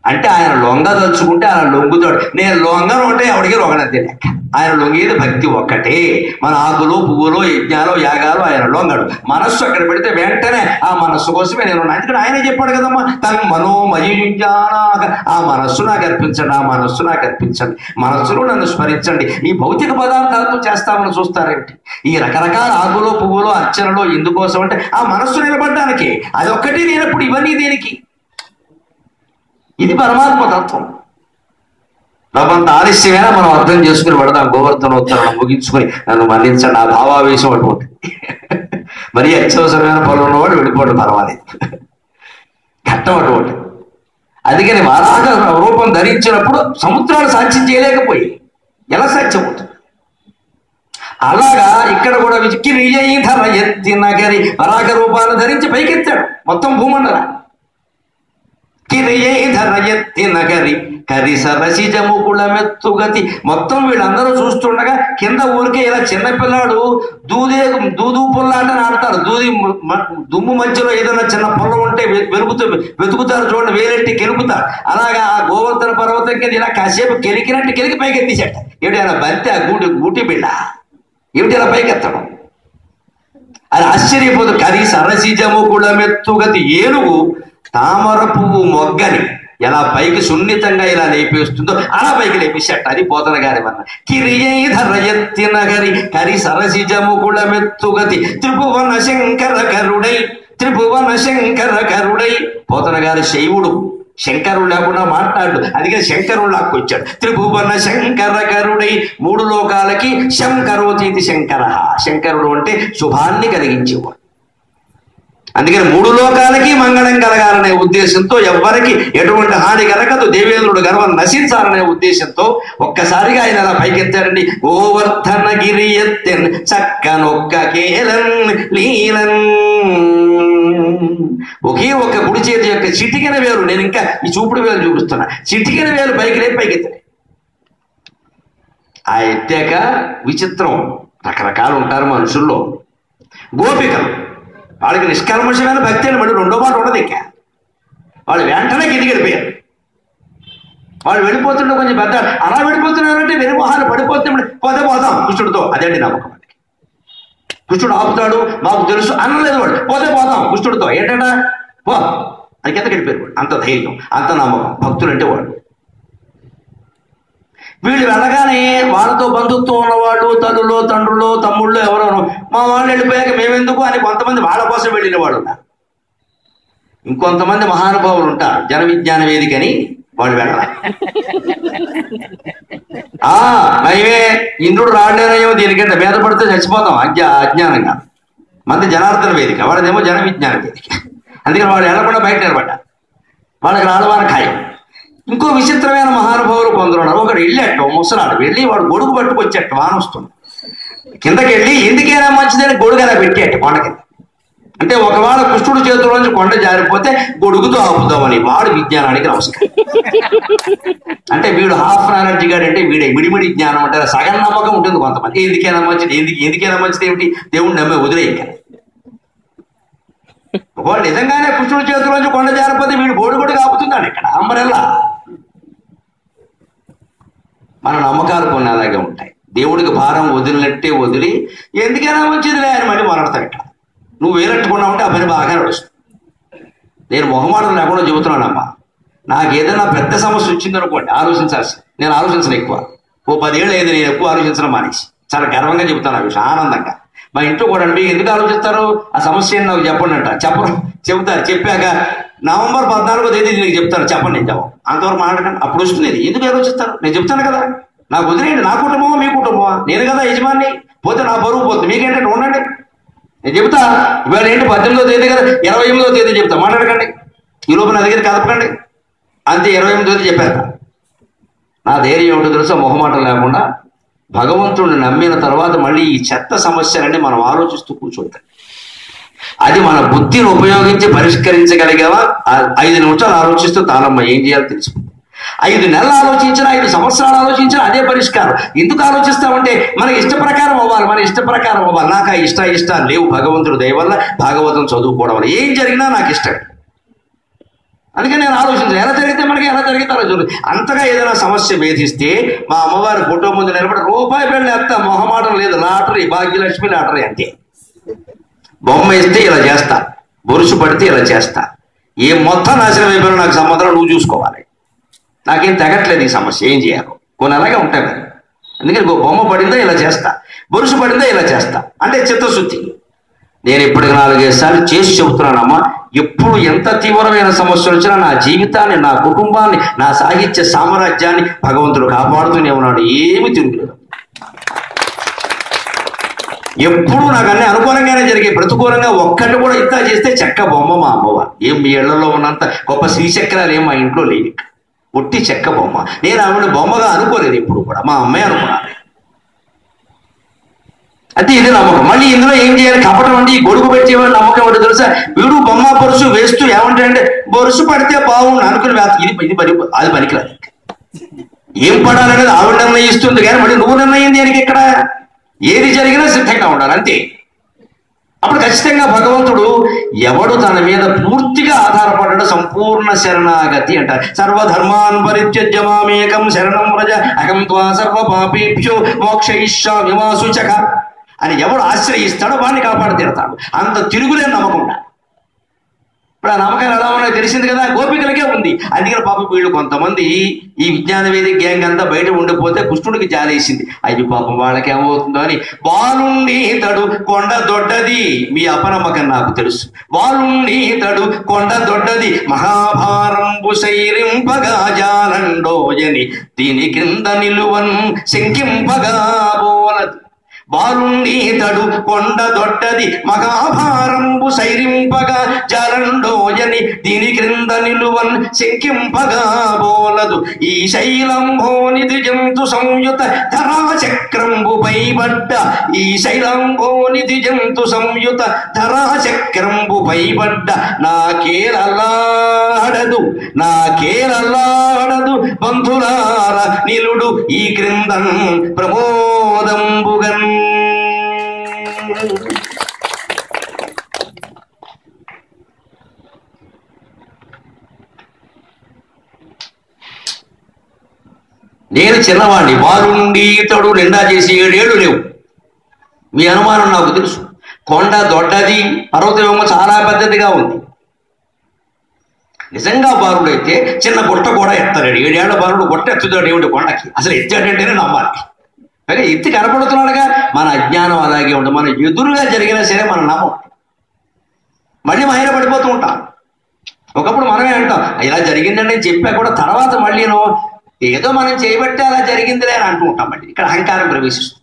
అంటే ఆయన లొంగదలుచుకుంటే ఆయన లొంగుతాడు. నేను లొంగను అంటే ఎవడికి లొంగనద్దే లెక్క. ఆయన లొంగేది భక్తి ఒక్కటే. మన ఆకులు పువ్వులు యజ్ఞాలు యాగాలు ఆయన లొంగడు. మనస్సు అక్కడ పెడితే వెంటనే ఆ మనస్సు కోసమే నేను ఎందుకంటే ఆయనే చెప్పాడు కదమ్మా, తను మనోమయుజానాక ఆ మనస్సు నాకు అర్పించండి, ఆ మనస్సు నాకు అర్పించండి, మనస్సులో నన్ను స్మరించండి. ఈ భౌతిక పదార్థాలతో చేస్తామని చూస్తారేమిటి? ఈ రకరకాల ఆకులు పువ్వులు అర్చనలు ఎందుకోసం అంటే ఆ మనస్సు నిలబడ్డానికి. అది ఒక్కటి నేనప్పుడు ఇవన్నీ దేనికి? ఇది పరమాత్మ తత్వం. కొంత ఆలస్యమైనా మనం అర్థం చేసుకుని పడదాం. గోవర్ధనోత్తరం ముగించుకొని నన్ను మన్నించండి, ఆ భావావేశం అటువంటి మరీ అత్యవసరమైన పనులు ఉన్నవాడు వెళ్ళిపోవడం పర్వాలేదు, ఘట్టం అటువంటి. అందుకని వరాహ రూపం ధరించినప్పుడు సముద్రాలు సాధ్యం చేయలేకపోయి ఎలా సాధ్యం అవుతుంది? అలాగా ఇక్కడ కూడా వికిరియధర ఎత్తి నగరి వరాహ రూపాన్ని ధరించి పైకెత్తాడు మొత్తం భూమండల. కిరియధర ఎత్తి నగరి కరి సరసిజముకుళమెత్తుగతి. మొత్తం వీళ్ళందరూ చూస్తుండగా కింద ఊరికే ఇలా చిన్నపిల్లాడు దూదు పుల్లాటని ఆడతారు. దుమ్ము మధ్యలో ఏదైనా చిన్న పొలం ఉంటే వెతుకుతారు చూడండి, వేలెట్టి కెలుపుతారు. అలాగా ఆ గోవర్ధన పర్వతం కింద ఇలా కాసేపు కెలికినట్టు కెలికి పైకెత్తిసేట. ఏమిటి అలా బంతి ఆ గూటి బిళ్ళ ఏమిటి ఇలా పైకెత్తడం? అది ఆశ్చర్యపోదు. కరి సరసిజముకుళమెత్తుగతి ఏనుగు తామర పువ్వు మొగ్గని ఎలా పైకి సున్నితంగా ఇలా లేపేస్తుందో అలా పైకి లేపేసేట. అది పోతన గారి వల్ల. కిరియధర ఎత్తి నగరి కరి సరసిజముకుళమెత్తుగతి త్రిభువన శంకర కరుడై. పోతన గారి శైవుడు, శంకరుడు లేకుండా మాట్లాడు, అందుకే శంకరుడు లాక్కొచ్చాడు. త్రిభువన శంకర కరుడై 3 లోకాలకి శంకరోతీతి శంకర. శంకరుడు అంటే శుభాన్ని కలిగించేవాడు. అందుకని 3 లోకాలకి మంగళం కలగాలనే ఉద్దేశంతో, ఎవ్వరికి ఎటువంటి హాని కలగదు, దేవేంద్రుడు గర్వం నశించాలనే ఉద్దేశంతో ఒక్కసారిగా ఆయన అలా పైకెత్తాడండి. గోవర్ధనగిరి ఎత్తెన్ చక్కనొక్క కేలన్ లీలన్. ఒకే ఒక్క కుడి చేతి యొక్క చిటికెన వేలు, నేను ఇంకా ఈ చూపుడు వేలు చూపిస్తున్నా, చిటికెన వేలు పైకి లేపి పైకెత్తాడు. ఆ ఎత్తాక విచిత్రం, రకరకాలు ఉంటారు మనుషుల్లో. గోపికలు వాళ్ళకి నిష్కల్మషమైన భక్తి అని మళ్ళీ 2వ మాట ఉండదు. ఇంకా వాళ్ళు వెంటనే కిందికి వెళ్ళిపోయారు. వాళ్ళు వెళ్ళిపోతుంటే కొంచెం పెద్ద అలా వెళ్ళిపోతున్నారంటే వెనుమొహాలు పడిపోతే పోదాం కృష్ణుడితో. అదేంటి నమ్మకం. కృష్ణుడు ఆపుతాడు మాకు తెలుసు అనలేదు వాడు. పోదాం కృష్ణుడితో. ఏంటంట పో అది కిందకి వెళ్ళిపోయారు వాడు. అంత ధైర్యం, అంత నమ్మకం భక్తులు అంటే వాడు. వీళ్ళు వెళ్ళగానే వాళ్ళతో బంధుత్వం ఉన్నవాళ్ళు, తల్లులో తండ్రులు తమ్ముళ్ళు ఎవరోనో మా వాళ్ళు వెళ్ళిపోయాక మేమెందుకు అని కొంతమంది వాళ్ళ కోసం వెళ్ళిన వాళ్ళు ఉన్నారు. ఇంకొంతమంది మహానుభావులు ఉంటారు, జన విజ్ఞాన వేదికని వాళ్ళు వెళ్ళాలి. మేమే ఇంద్రుడు రాడలేనయ్యో దీనికంటే మీద పడితే చచ్చిపోతాం అజ్ఞానంగా. మంది జనార్దన వేదిక, వాళ్ళదేమో జన విజ్ఞాన వేదిక. అందుకని వాళ్ళు వెళ్ళకుండా బయట నిలబడ్డారు. వాళ్ళకి రాళ్ళవాన ఖాయం. ఇంకో విచిత్రమైన మహానుభావులు కొందరు ఉన్నారు. ఒకడు వెళ్ళేట ముసలాడు వెళ్ళి వాడు గొడుగు పట్టుకొచ్చేట వాన వస్తుంది. కిందకి వెళ్ళి ఎందుకైనా మంచిదని గొడుగు అలా పెట్టేట కొండ కింద. అంటే ఒకవేళ కృష్ణుడు చేతిలోంచి కొండ జారిపోతే గొడుగుతో ఆపుదామని. వాడు విజ్ఞానానికి నమస్కారం. అంటే వీడు హాఫ్ నాలెడ్జ్ గాడు అంటే వీడే విడిమిడి జ్ఞానం అంటే సగం నమ్మకం ఉంటుంది కొంతమంది. ఎందుకైనా మంచిది ఎందుకైనా మంచిది ఏమిటి దేవుడు నమ్మే వదిలేయక. ఒకవేళ నిజంగానే కృష్ణుడి చేతిలోంచి కొండ జారిపోతే వీడు గొడుగు ఆపుతున్నాడు ఇక్కడ అంబరెల్లా. మన నమ్మకాలు కొన్ని అలాగే ఉంటాయి. దేవుడికి భారం వదిలినట్టే వదిలి ఎందుకైనా మంచిదిలే అని మళ్ళీ మొరడతాడు. ఇక్కడ నువ్వు వేలెట్టుకున్నావు అంటే ఆ పని బాగా నడుస్తుంది. నేను మొహమాటం లేకుండా చెబుతున్నానమ్మా. నాకు ఏదైనా పెద్ద సమస్య వచ్చిందనుకోండి ఆలోచించాల్సింది. నేను ఆలోచించను ఎక్కువ. ఓ 10 ఏళ్ళు అయింది నేను ఎక్కువ ఆలోచించడం మానేసి. చాలా గర్వంగా చెబుతాను ఆ విషయం, ఆనందంగా. మా ఇంట్లో కూడా మీకు ఎందుకు ఆలోచిస్తారు ఆ సమస్య నాకు చెప్పండి అంట. చెబుతారు. చెప్పాక నవంబర్ 14వ తేదీ నీకు చెప్తాను చెప్పండి నేను జవాబు. అంతవరకు మాట్లాడకండి. అప్పుడు వస్తుంది ఇది. ఎందుకు ఆలోచిస్తారు? నేను చెప్తాను కదా. నాకు వదిలేయండి. నా కుటుంబమా మీ కుటుంబమా? నేను కదా యజమాన్ని. పోతే నా బరువు పోతుంది. మీకేంటంటే ఉండండి. నేను చెబుతా. ఇవాళ ఏంటి 18వ తేదీ కదా, 28వ తేదీ చెప్తా. మాట్లాడకండి. ఈ లోపు నా దగ్గర కదపకండి. అంతే 28వ తేదీ చెప్పేస్తా. నా ధైర్యం ఏమిటో తెలుసా? మొహమాటం లేకుండా భగవంతుడిని నమ్మిన తర్వాత మళ్ళీ ఈ చెత్త సమస్యలన్నీ మనం ఆలోచిస్తూ కూర్చుంటాం. అది మన బుద్ధిని ఉపయోగించి పరిష్కరించగలిగేవా? 5 నిమిషాలు ఆలోచిస్తూ తాళమ్మ ఏం చేయాలో తెలుసుకుంటాం. 5 నెలలు ఆలోచించినా 5 సంవత్సరాలు ఆలోచించినా అదే పరిష్కారం. ఎందుకు ఆలోచిస్తామంటే మన ఇష్ట ప్రకారం అవ్వాలి. నాకు ఆ ఇష్టాలు లేవు. భగవంతుడు దయ వల్ల భాగవతం చదువుకోవడం వల్ల ఏం జరిగినా నాకు ఇష్టం. అందుకని నేను ఆలోచించాను ఎలా జరిగితే మనకి ఎలా జరిగితే అలా జరుగుతుంది. అంతగా ఏదైనా సమస్య వేధిస్తే మా అమ్మవారి ఫోటో ముందు నిలబడి రూపాయి బిళ్ళ ఎత్తా, మొహమాటం లేదు. లాటరీ, భాగ్యలక్ష్మి లాటరీ అంతే. బొమ్మ ఇస్తే ఇలా చేస్తా, బొరుసు పడితే ఇలా చేస్తా. ఏ మొత్తం నాశనం అయిపోయినా నాకు సంబంధం, నువ్వు చూసుకోవాలి. నాకేం తెగట్లేదు ఈ సమస్య, ఏం చేయాలో. కొన్ని అలాగే ఉంటాయి మరి. అందుకని బొమ్మ పడిందా ఇలా చేస్తా, బొరుసు పడిందా ఇలా చేస్తా అంటే చిత్తశుద్ధి. నేను ఇప్పటికి 4-5 సార్లు చేసి చెబుతున్నానమ్మా. ఎప్పుడు ఎంత తీవ్రమైన సమస్యలు వచ్చినా నా జీవితాన్ని, నా కుటుంబాన్ని, నా సాహిత్య సామ్రాజ్యాన్ని భగవంతుడు కాపాడుతూనే ఉన్నాడు. ఏమి తిరుగులేదు. ఎప్పుడు నాకు అన్ని అనుకూలంగానే జరిగే. ప్రతికూలంగా ఒక్కటి కూడా ఇంత చేస్తే చెక్క బొమ్మ మా అమ్మవారు. ఏం మీ ఇళ్లలో ఉన్నంత గొప్ప శ్రీచక్రాలు ఏం మా ఇంట్లో లేవు. ఒట్టి చెక్క బొమ్మ. నేను ఆవిడ బొమ్మగా అనుకోలేదు ఎప్పుడు కూడా. మా అమ్మాయి అనుకున్నాను. అంటే ఇది నమ్మకం. మళ్ళీ ఇందులో ఏం చేయాలి? కపటం అండి. ఈ గొడుగు పెట్టేవాడు నమ్మకం ఏంటో తెలుసా? వీడు బొమ్మ బొరుసు వేస్తూ ఏమంటాడంటే బొరుసు పడితే బాగుండు అనుకుని అది పనికిరాదు. ఏం పడాలనేది ఆవిడ నిర్ణయిస్తుంది కానీ మళ్ళీ నువ్వు నిర్ణయం దేనికి? ఇక్కడ ఏది జరిగినా సిద్ధంగా ఉండాలి అంతే. అప్పుడు ఖచ్చితంగా భగవంతుడు ఎవడు తన మీద పూర్తిగా ఆధారపడ్డాడు సంపూర్ణ శరణాగతి అంటారు. సర్వధర్మాన్ పరిత్యజ్య మామేకం శరణం వ్రజ అహం త్వా సర్వ పాపేభ్యో మోక్షయిష్యామి మా శుచః అని ఎవడు ఆశ్రయిస్తాడో వాడిని కాపాడి తీరతాడు. అంత తిరుగులేని నమ్మకం ఉండాలి. ఇప్పుడు ఆ నమ్మకాలు ఎలా ఉన్నాయో తెలిసింది కదా, గోపికలకే ఉంది. అందుకని పాప వీళ్ళు కొంతమంది ఈ విజ్ఞాన వేదిక గ్యాంగ్ అంతా బయట ఉండిపోతే కృష్ణుడికి జాలేసింది. అయ్యి పాపం వాళ్ళకి ఏమవుతుందో అని. బాలుండి తడు కొండ దొడ్డది, మీ అపనమ్మకం నాకు తెలుసు. బాలుండి తడు కొండ దొడ్డది మహాభారంబు శైరింపగా జాలండోయని దీని కింద నిలువన్ శంకింపగా బోలదు. బాలుండి తడు కొండ దొడ్డది మహాభారంబు సైరింపగా జలండోయని దీని క్రింద నిలువన్ శంకింపగా బోలదు. ఈ శైలంభోనిధి జంతు సంయుత ధరాచక్రంబు పైబడ్డ, ఈ శైలంభోనిధి జంతు సంయుత ధరాచక్రంబు పైబడ్డ నాకేలల్లాడదు బంధులార నిలుడు ఈ క్రిందన్ ప్రమోదంబుగన్. నేను చిన్నవాడిని. బాలుండి ఇతడు నిండా చేసి 7 ఏళ్ళు లేవు. మీ అనుమానం నాకు తెలుసు. కొండ దొడ్డది, పర్వతమేమో చాలా పెద్దదిగా ఉంది. నిజంగా బాలుడైతే చిన్న గుట్ట కూడా ఎత్తలేడు. 7 ఏళ్ల బాలుడు గుట్ట ఎత్తుతాడు ఏమిటి కొండకి? అసలు ఎత్తాడంటేనే నమ్మాలి. కానీ ఎత్తి కనపడుతున్నాడుగా. మన అజ్ఞానం అలాగే ఉంటుంది. మన ఎదురుగా జరిగినా సరే మనం నమ్మం. మళ్ళీ మైన పడిపోతూ ఉంటాం. ఒకప్పుడు మనమే అంటాం ఇలా జరిగిందని చెప్పా కూడా తర్వాత మళ్ళీను ఏదో మనం చేయబట్టే అలా జరిగిందిలే అని అంటూ ఉంటాం. మళ్ళీ ఇక్కడ అహంకారం ప్రవేశిస్తుంది.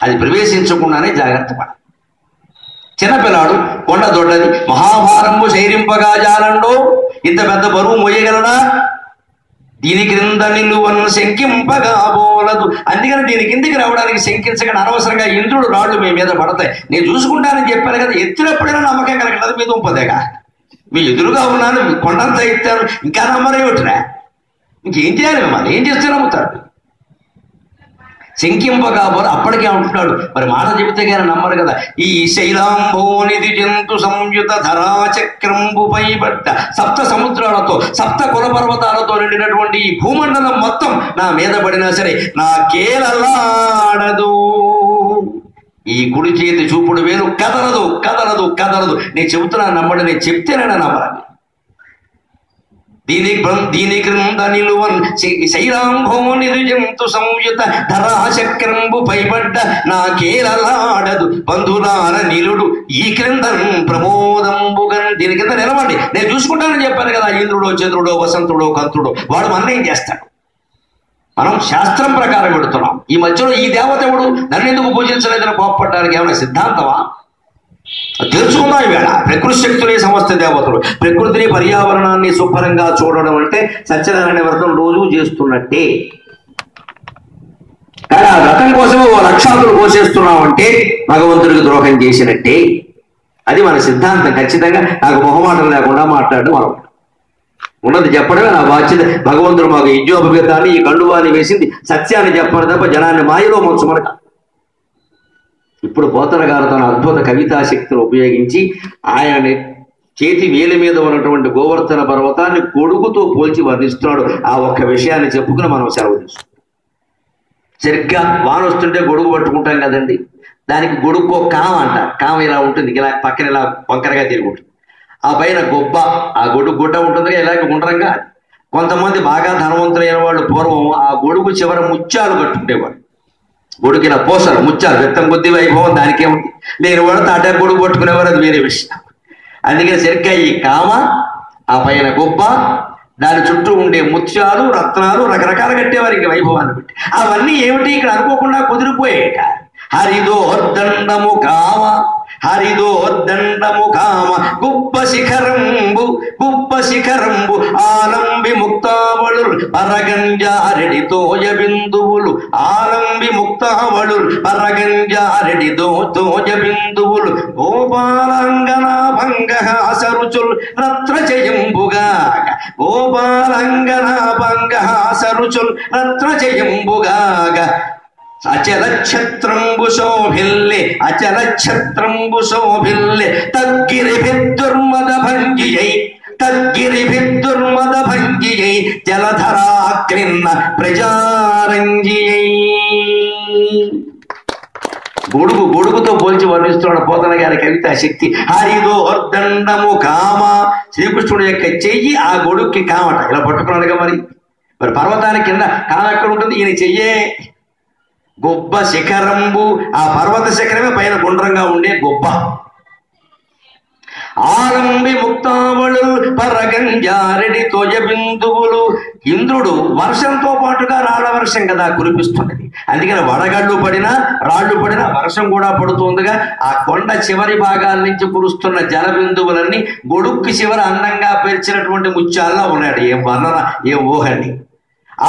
అది ప్రవేశించకుండానే జాగ్రత్త పడాలి. చిన్నపిల్లాడు కొండ దొడ్డది మహాభారంబు శైరింపగా జాలండో, ఇంత పెద్ద బరువు మోయగలడా? దీని క్రింద నిలువను శంకింపగా బోలదు. అందుకని దీని కిందికి రావడానికి శంకించగా అనవసరంగా ఇంద్రుడు రాళ్ళు మీ మీద పడతాయి. నేను చూసుకుంటానని చెప్పాను కదా, ఎత్తినప్పుడైనా నమ్మకం కలగదు. మీద ఉంపదేగా మీ ఎదురుగా ఉన్నాను, కొండంత ఎత్తాను, ఇంకా నమ్మరేమిటిరా? ఇంకేం చేయాలి? మిమ్మల్ని ఏం చేస్తే నమ్ముతాడు? శంకింపగా బోలు అప్పటికే ఉంటున్నాడు. మరి మాట చెబితే కానీ నమ్మరు కదా. ఈ శైలాంభోనిధి జంతు సంయుత ధరాచక్రంబు పైబడ్డ సప్త సముద్రాలతో సప్త కుల పర్వతాలతో నిండినటువంటి ఈ భూమండలం మొత్తం నా మీద పడినా సరే నాకేలలాడదు. ఈ కుడి చేతి చూపుడు వేలు కదలదు కదలదు కదలదు. నేను చెబుతున్నాను, నమ్మడు. నేను చెప్తేనైనా నమ్మరాలి. దీని క్రింద నిలువన్ శైలాంభోనిధి జంతు సంయుత ధరాచక్రంబు పైబడ్డ నాకేలలాడదు బంధులార నిలుడు ఈ క్రింద ప్రమోదంబుగన్. దీని కింద నిలవండి, నేను చూసుకుంటానని చెప్పాను కదా. ఇంద్రుడో చంద్రుడో వసంతుడో కంతుడో వాడు మన ఏం చేస్తాడు? మనం శాస్త్రం ప్రకారం పెడుతున్నాం. ఈ మధ్యలో ఈ దేవత ఎవడు, నన్ను ఎందుకు పూజించలేదని కోప్పడ్డానికి ఏమైనా సిద్ధాంతమా? తెలుసుకుందాం. ఈవేళ ప్రకృతి శక్తులే సమస్త దేవతలు. ప్రకృతిని పర్యావరణాన్ని శుభ్రంగా చూడడం అంటే సత్యనారాయణ వ్రతం రోజు చేస్తున్నట్టే. కానీ ఆ వ్రతం కోసమే ఓ లక్షాదులు కోసేస్తున్నామంటే భగవంతుడికి ద్రోహం చేసినట్టే. అది మన సిద్ధాంతం. ఖచ్చితంగా నాకు మొహమాటం లేకుండా మాట్లాడడం మనం ఉన్నది చెప్పడమే నా బాధ్యత. భగవంతుడు మాకు యజ్ఞోపగతాన్ని ఈ కండువాన్ని వేసింది సత్యాన్ని చెప్పడం తప్ప జనాన్ని మాయలో ముంచమనక. ఇప్పుడు పోతన గారు తన అద్భుత కవితా శక్తిని ఉపయోగించి ఆయన చేతి వేలి మీద ఉన్నటువంటి గోవర్ధన పర్వతాన్ని గొడుగుతో పోల్చి వర్ణిస్తున్నాడు. ఆ ఒక్క విషయాన్ని చెప్పుకుని మనం సెలవు తీసుకుంటాం. సరిగ్గా వాన వస్తుంటే గొడుగు పట్టుకుంటాం కదండి, దానికి గొడుగు కామ అంటారు. కామ ఇలా ఉంటుంది, ఇలా పక్కన ఇలా వంకరగా తిరిగి ఉంటుంది. ఆ పైన గొబ్బ, ఆ గొడుగు గుడ్డ ఉంటుంది ఇలాగ గుండ్రంగా. కొంతమంది బాగా ధనవంతులైన వాళ్ళు పూర్వం ఆ గొడుగు చివర ముత్యాలు కట్టుకునేవాడు. గొడుగు ఇలా పోసలు ముత్యాలు వెత్తం కొద్ది వైభవం దానికేముంది. లేని వాడు తాటే గొడుగు పట్టుకునేవారు, అది వేరే విషయం. అందుకని సరిగ్గా ఈ కామ, ఆ పైన గొబ్బ, దాని చుట్టూ ఉండే ముత్యాలు రత్నాలు రకరకాలు కట్టేవారు ఇంక వైభవాన్ని బట్టి. అవన్నీ ఏమిటి ఇక్కడ అనుకోకుండా కుదిరిపోయేట. హరిదోర్దండము కామ హరిదోర్దండము కామ గుబ్బ శిఖరంబు ఆలంబి ముక్తావళు పరగంజారెడి తోయ బిందువులు ఆలంబి ముక్తావళు పరగంజారెడి తోయ బిందువులు గోపాలంగనా భంగహాసరుచుల్ రత్నజయంబుగాక గోపాలంగనా భంగహాసరుచుల్ రత్నజయంబుగాక అచల ఛత్రంబు శోభిల్లే తగ్గిరిభిద్దుర్మద భంగియై జలధరాక్రిన్న ప్రజారంగియై. గొడుగుతో పోల్చి వర్ణిస్తున్నాడు పోతన గారి కవితా శక్తి. హరిదోర్దండము కామ, శ్రీకృష్ణుడు యొక్క చెయ్యి ఆ గొడుగుకి కామట. ఇలా పట్టుకున్నాడుగా. మరి పర్వతానికి కింద కామ ఎక్కడ ఉంటుంది? ఈయన చెయ్యే. గొబ్బ శిఖరంబు, ఆ పర్వత శిఖరమే పైన గుండ్రంగా ఉండే గొబ్బ. ఆలంబి ముక్తావళు పరగంజారెడి తోయ బిందువులు. ఇంద్రుడు వర్షంతో పాటుగా రాళ్ల వర్షం కదా కురిపిస్తున్నది. అందుకని వడగళ్ళు పడినా రాళ్లు పడినా వర్షం కూడా పడుతుందిగా. ఆ కొండ చివరి భాగాల నుంచి కురుస్తున్న జల బిందువులన్నీ గొడుక్కి చివర అందంగా పేర్చినటువంటి ముత్యాల్లో ఉన్నాడు. ఏం వర్ణన, ఏం ఊహండి.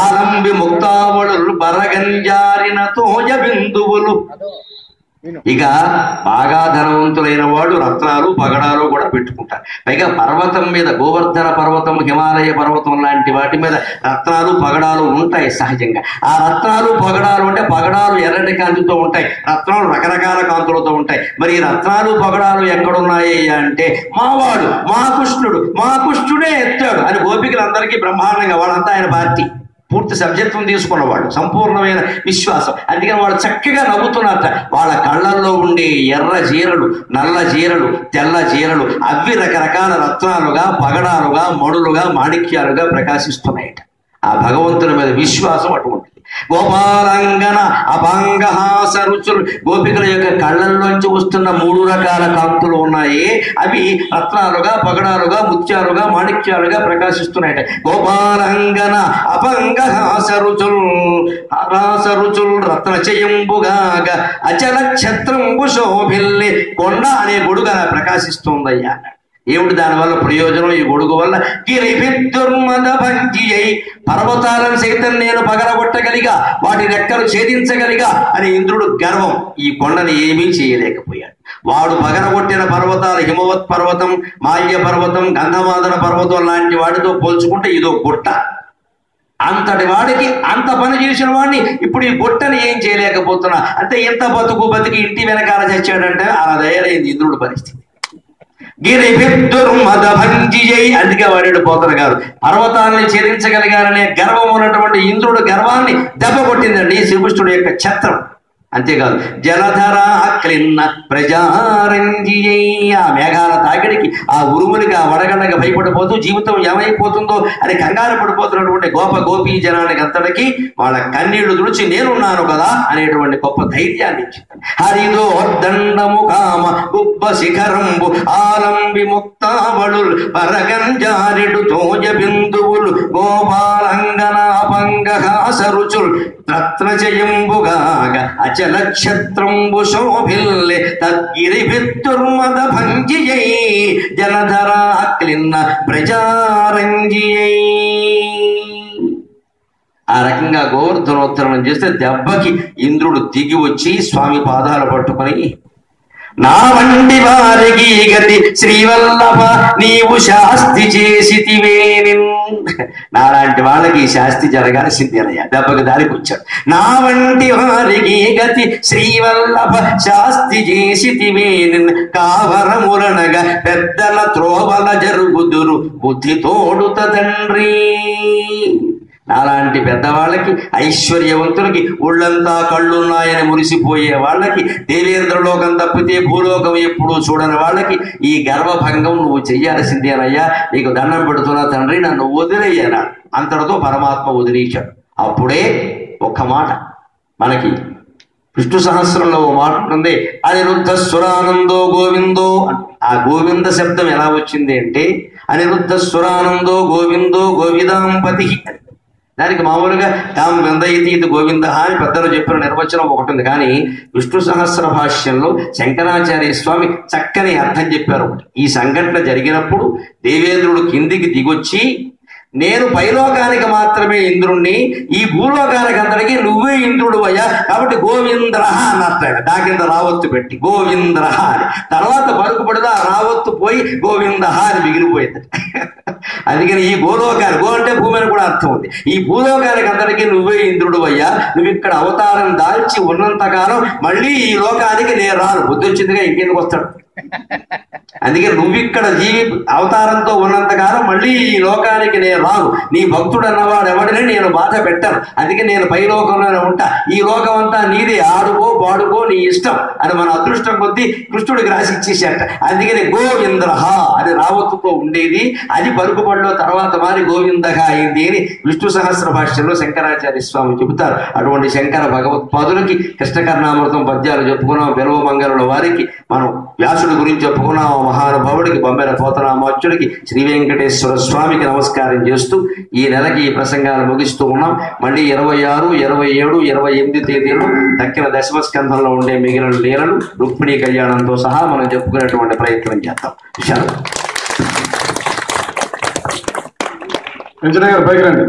ఆలంబి ముక్తావళులు బరగంజారిన తోయ బిందువులు. ఇక బాగా ధనవంతులైన వాడు రత్నాలు పగడాలు కూడా పెట్టుకుంటారు. పైగా పర్వతం మీద, గోవర్ధన పర్వతం, హిమాలయ పర్వతం లాంటి వాటి మీద రత్నాలు పగడాలు ఉంటాయి సహజంగా. ఆ రత్నాలు పగడాలు అంటే పగడాలు ఎర్రటి కాంతితో ఉంటాయి, రత్నాలు రకరకాల కాంతులతో ఉంటాయి. మరి ఈ రత్నాలు పగడాలు ఎక్కడున్నాయి అంటే మావాడు మా కృష్ణుడే ఎత్తాడు అని గోపికలందరికీ బ్రహ్మాండంగా, వాళ్ళంతా ఆయన పార్టీ, పూర్తి సబ్జెక్టును తీసుకున్నవాడు, సంపూర్ణమైన విశ్వాసం. అందుకని వాళ్ళు చక్కగా నవ్వుతున్నట్ట. వాళ్ళ కళ్ళల్లో ఉండే ఎర్ర జీరలు, నల్ల జీరలు, తెల్ల జీరలు అవి రకరకాల రత్నాలుగా, పగడాలుగా, మడులుగా, మాణిక్యాలుగా ప్రకాశిస్తున్నాయట. ఆ భగవంతుని మీద విశ్వాసం అటువంటిది. గోపాలంగన అభంగహాస రుచులు, గోపికల యొక్క కళ్ళల్లోంచి వస్తున్న 3 రకాల కాంతులు ఉన్నాయి. అవి రత్నాలుగా, పగడాలుగా, ముత్యాలుగా, మాణిక్యాలుగా ప్రకాశిస్తున్నాయట. గోపాలంగన అభంగహాస రుచుల్ రత్నచయంబుగాగా అచల ఛత్రంబు శోభిల్లి, కొండ అనే గొడుగు ప్రకాశిస్తుందయ్యా. ఏమిటి దానివల్ల ప్రయోజనం? ఈ గొడుగు వల్ల గిరిభిద్దుర్మద భంజియై, పర్వతాలను సైతం నేను పగలగొట్టగలిగా, వాటి రెక్కలు ఛేదించగలిగా అని ఇంద్రుడు గర్వం. ఈ కొండని ఏమీ చేయలేకపోయాడు. వాడు పగలగొట్టిన పర్వతాలు హిమవత్ పర్వతం, మాల్య పర్వతం, గంధమాదన పర్వతం లాంటి వాటితో పోల్చుకుంటే ఇదో గుట్ట. అంతటి వాడికి అంత పని చేసిన వాడిని ఇప్పుడు ఈ గుట్టని ఏం చేయలేకపోతున్నా అంటే ఎంత బతికి ఇంటి వెనకాల చచ్చాడంటే అలా తయారైంది ఇంద్రుడి పరిస్థితి. గిరిభిద్దుర్మద భంజియై, అందుకే వాడాడు పోతన గారు. పర్వతాన్ని ఛేదించగలిగారనే గర్వం ఉన్నటువంటి ఇంద్రుడు గర్వాన్ని దెబ్బ కొట్టిందండి శ్రీకృష్ణుడు యొక్క ఛత్రం. అంతేకాదు జలధర క్లిన్న ప్రజారంజియై, ఆ మేఘాల తాకిడికి, ఆ ఉరుములకి, ఆ వడగండకి భయపడిపోతూ జీవితం ఏమైపోతుందో అని కంగారు పడిపోతున్నటువంటి గోపీ జనానికి అంతటికి వాళ్ళ కన్నీళ్లు తుడిచి నేనున్నాను కదా అనేటువంటి గొప్ప ధైర్యాన్ని ఇచ్చింది. హరిదో దండము కామ గుబ్బ శిఖరంబు ఆలంబి ముక్తావళుల్ పరగంజారెడు తోజ బిందువులు గోపాలంగనాపంగహాసరుచుల్ రత్నజయంబుగాగ అచల క్షత్రంబు శోభిల్లె తద్గిరిభిద్దుర్మద భంజియై జలధరా క్లిన్న ప్రజారంజియై. ఆ రకంగా గోవర్ధనోత్తరణం చేస్తే దెబ్బకి ఇంద్రుడు దిగి వచ్చి స్వామి పాదాలు పట్టుకొని, నా వంటి వారికి గతి శ్రీవల్లభ నీవు శాస్తి చేసితివే, నాలాంటి వాళ్ళకి శాస్తి జరగాల్సింది అనయ్య. దెబ్బకి దారికి వచ్చాడు. నా వంటి వారికి గతి శ్రీవల్లభ శాస్తి చేసితివే, కావరములనగా పెద్దల త్రోవల జరుగుదురు బుద్ధి తోడుత తండ్రి. నాలాంటి పెద్దవాళ్ళకి, ఐశ్వర్యవంతులకి, ఒళ్ళంతా కళ్ళున్నాయని మురిసిపోయే వాళ్ళకి, దేవేంద్రలోకం తప్పితే భూలోకం ఎప్పుడూ చూడని వాళ్ళకి ఈ గర్వభంగం నువ్వు చెయ్యాల్సిందేనయ్యా, నీకు దండం పెడుతున్నా తండ్రి, నన్ను వదిలేయనా. అంతటితో పరమాత్మ వదిలేశాడు. అప్పుడే ఒక్క మాట మనకి విష్ణు సహస్రంలో ఓ మాట ఉంటుంది, అనిరుద్ధ సురానందో గోవిందో. ఆ గోవింద శబ్దం ఎలా వచ్చింది అంటే అనిరుద్ధ సురానందో గోవిందో గోవిదాంపతి. దానికి మామూలుగా తాము విందయితి ఇది గోవింద అని పెద్దలు చెప్పిన నిర్వచనం ఒకటి ఉంది. కానీ విష్ణు సహస్ర భాష్యంలో శంకరాచార్య స్వామి చక్కని అర్థం చెప్పారు. ఈ సంఘటన జరిగినప్పుడు దేవేంద్రుడు కిందికి దిగొచ్చి, నేను పైలోకానికి మాత్రమే ఇంద్రుణ్ణి, ఈ భూలోకానికి అందరికీ నువ్వే ఇంద్రుడు అయ్యా, కాబట్టి గోవింద్రహ అన్నట్టాడు. దాకింద రావత్తు పెట్టి గోవింద్రహ అని. తర్వాత పలుకుపడితే ఆ రావత్తు పోయి గోవిందహ అని మిగిలిపోయింది. అందుకని ఈ భూలోకానికి, గో అంటే భూమి అని కూడా అర్థం ఉంది, ఈ భూలోకానికి అందరికీ నువ్వే ఇంద్రుడు అయ్యా, నువ్వు ఇక్కడ అవతారం దాల్చి ఉన్నంతకాలం మళ్ళీ ఈ లోకానికి నేను రాను. బుద్ధి వచ్చిందిగా ఇంకెందుకు వస్తాడు. అందుకే నువ్విక్కడ అవతారంతో ఉన్నంతకాలం మళ్ళీ ఈ లోకానికి నేను రాను. నీ భక్తుడు అన్నవాడు ఎవడిని నేను బాధ పెట్టాను. అందుకే నేను పైలోకంలోనే ఉంటా. ఈ లోకం అంతా నీదే, ఆడుకో పాడుకో నీ ఇష్టం అని మన అదృష్టం కొద్దీ కృష్ణుడికి రాసి ఇచ్చేసేట. అందుకని గోవింద్రహ అని రావత్తుతో ఉండేది, అది పలుకుబడిలో తర్వాత మారి గోవిందగా అయింది అని విష్ణు సహస్ర భాష్యంలో శంకరాచార్య స్వామి చెబుతారు. అటువంటి శంకర భగవత్పాదులకి కృష్ణకర్ణామృతం పద్యాలు చెప్పుకున్నాం. బిల్వమంగళుల వారికి మనం వ్యాసుడి గురించి చెప్పుకున్నాం. మహానుభావుడికి బొమ్మెల పోతనామాచ్యుడికి శ్రీ వెంకటేశ్వర స్వామికి నమస్కారం చేస్తూ ఈ నెలకి ఈ ప్రసంగాలు ముగిస్తూ ఉన్నాం. మళ్ళీ 26, 27, 28 తేదీలు దక్కిన దశమ స్కంధంలో ఉండే మిగిలిన లీలలు రుక్మిణీ కళ్యాణంతో సహా మనం చెప్పుకునేటువంటి ప్రయత్నం చేద్దాం. విషయాలు వెంకటయ్య గారు పైకి రండి.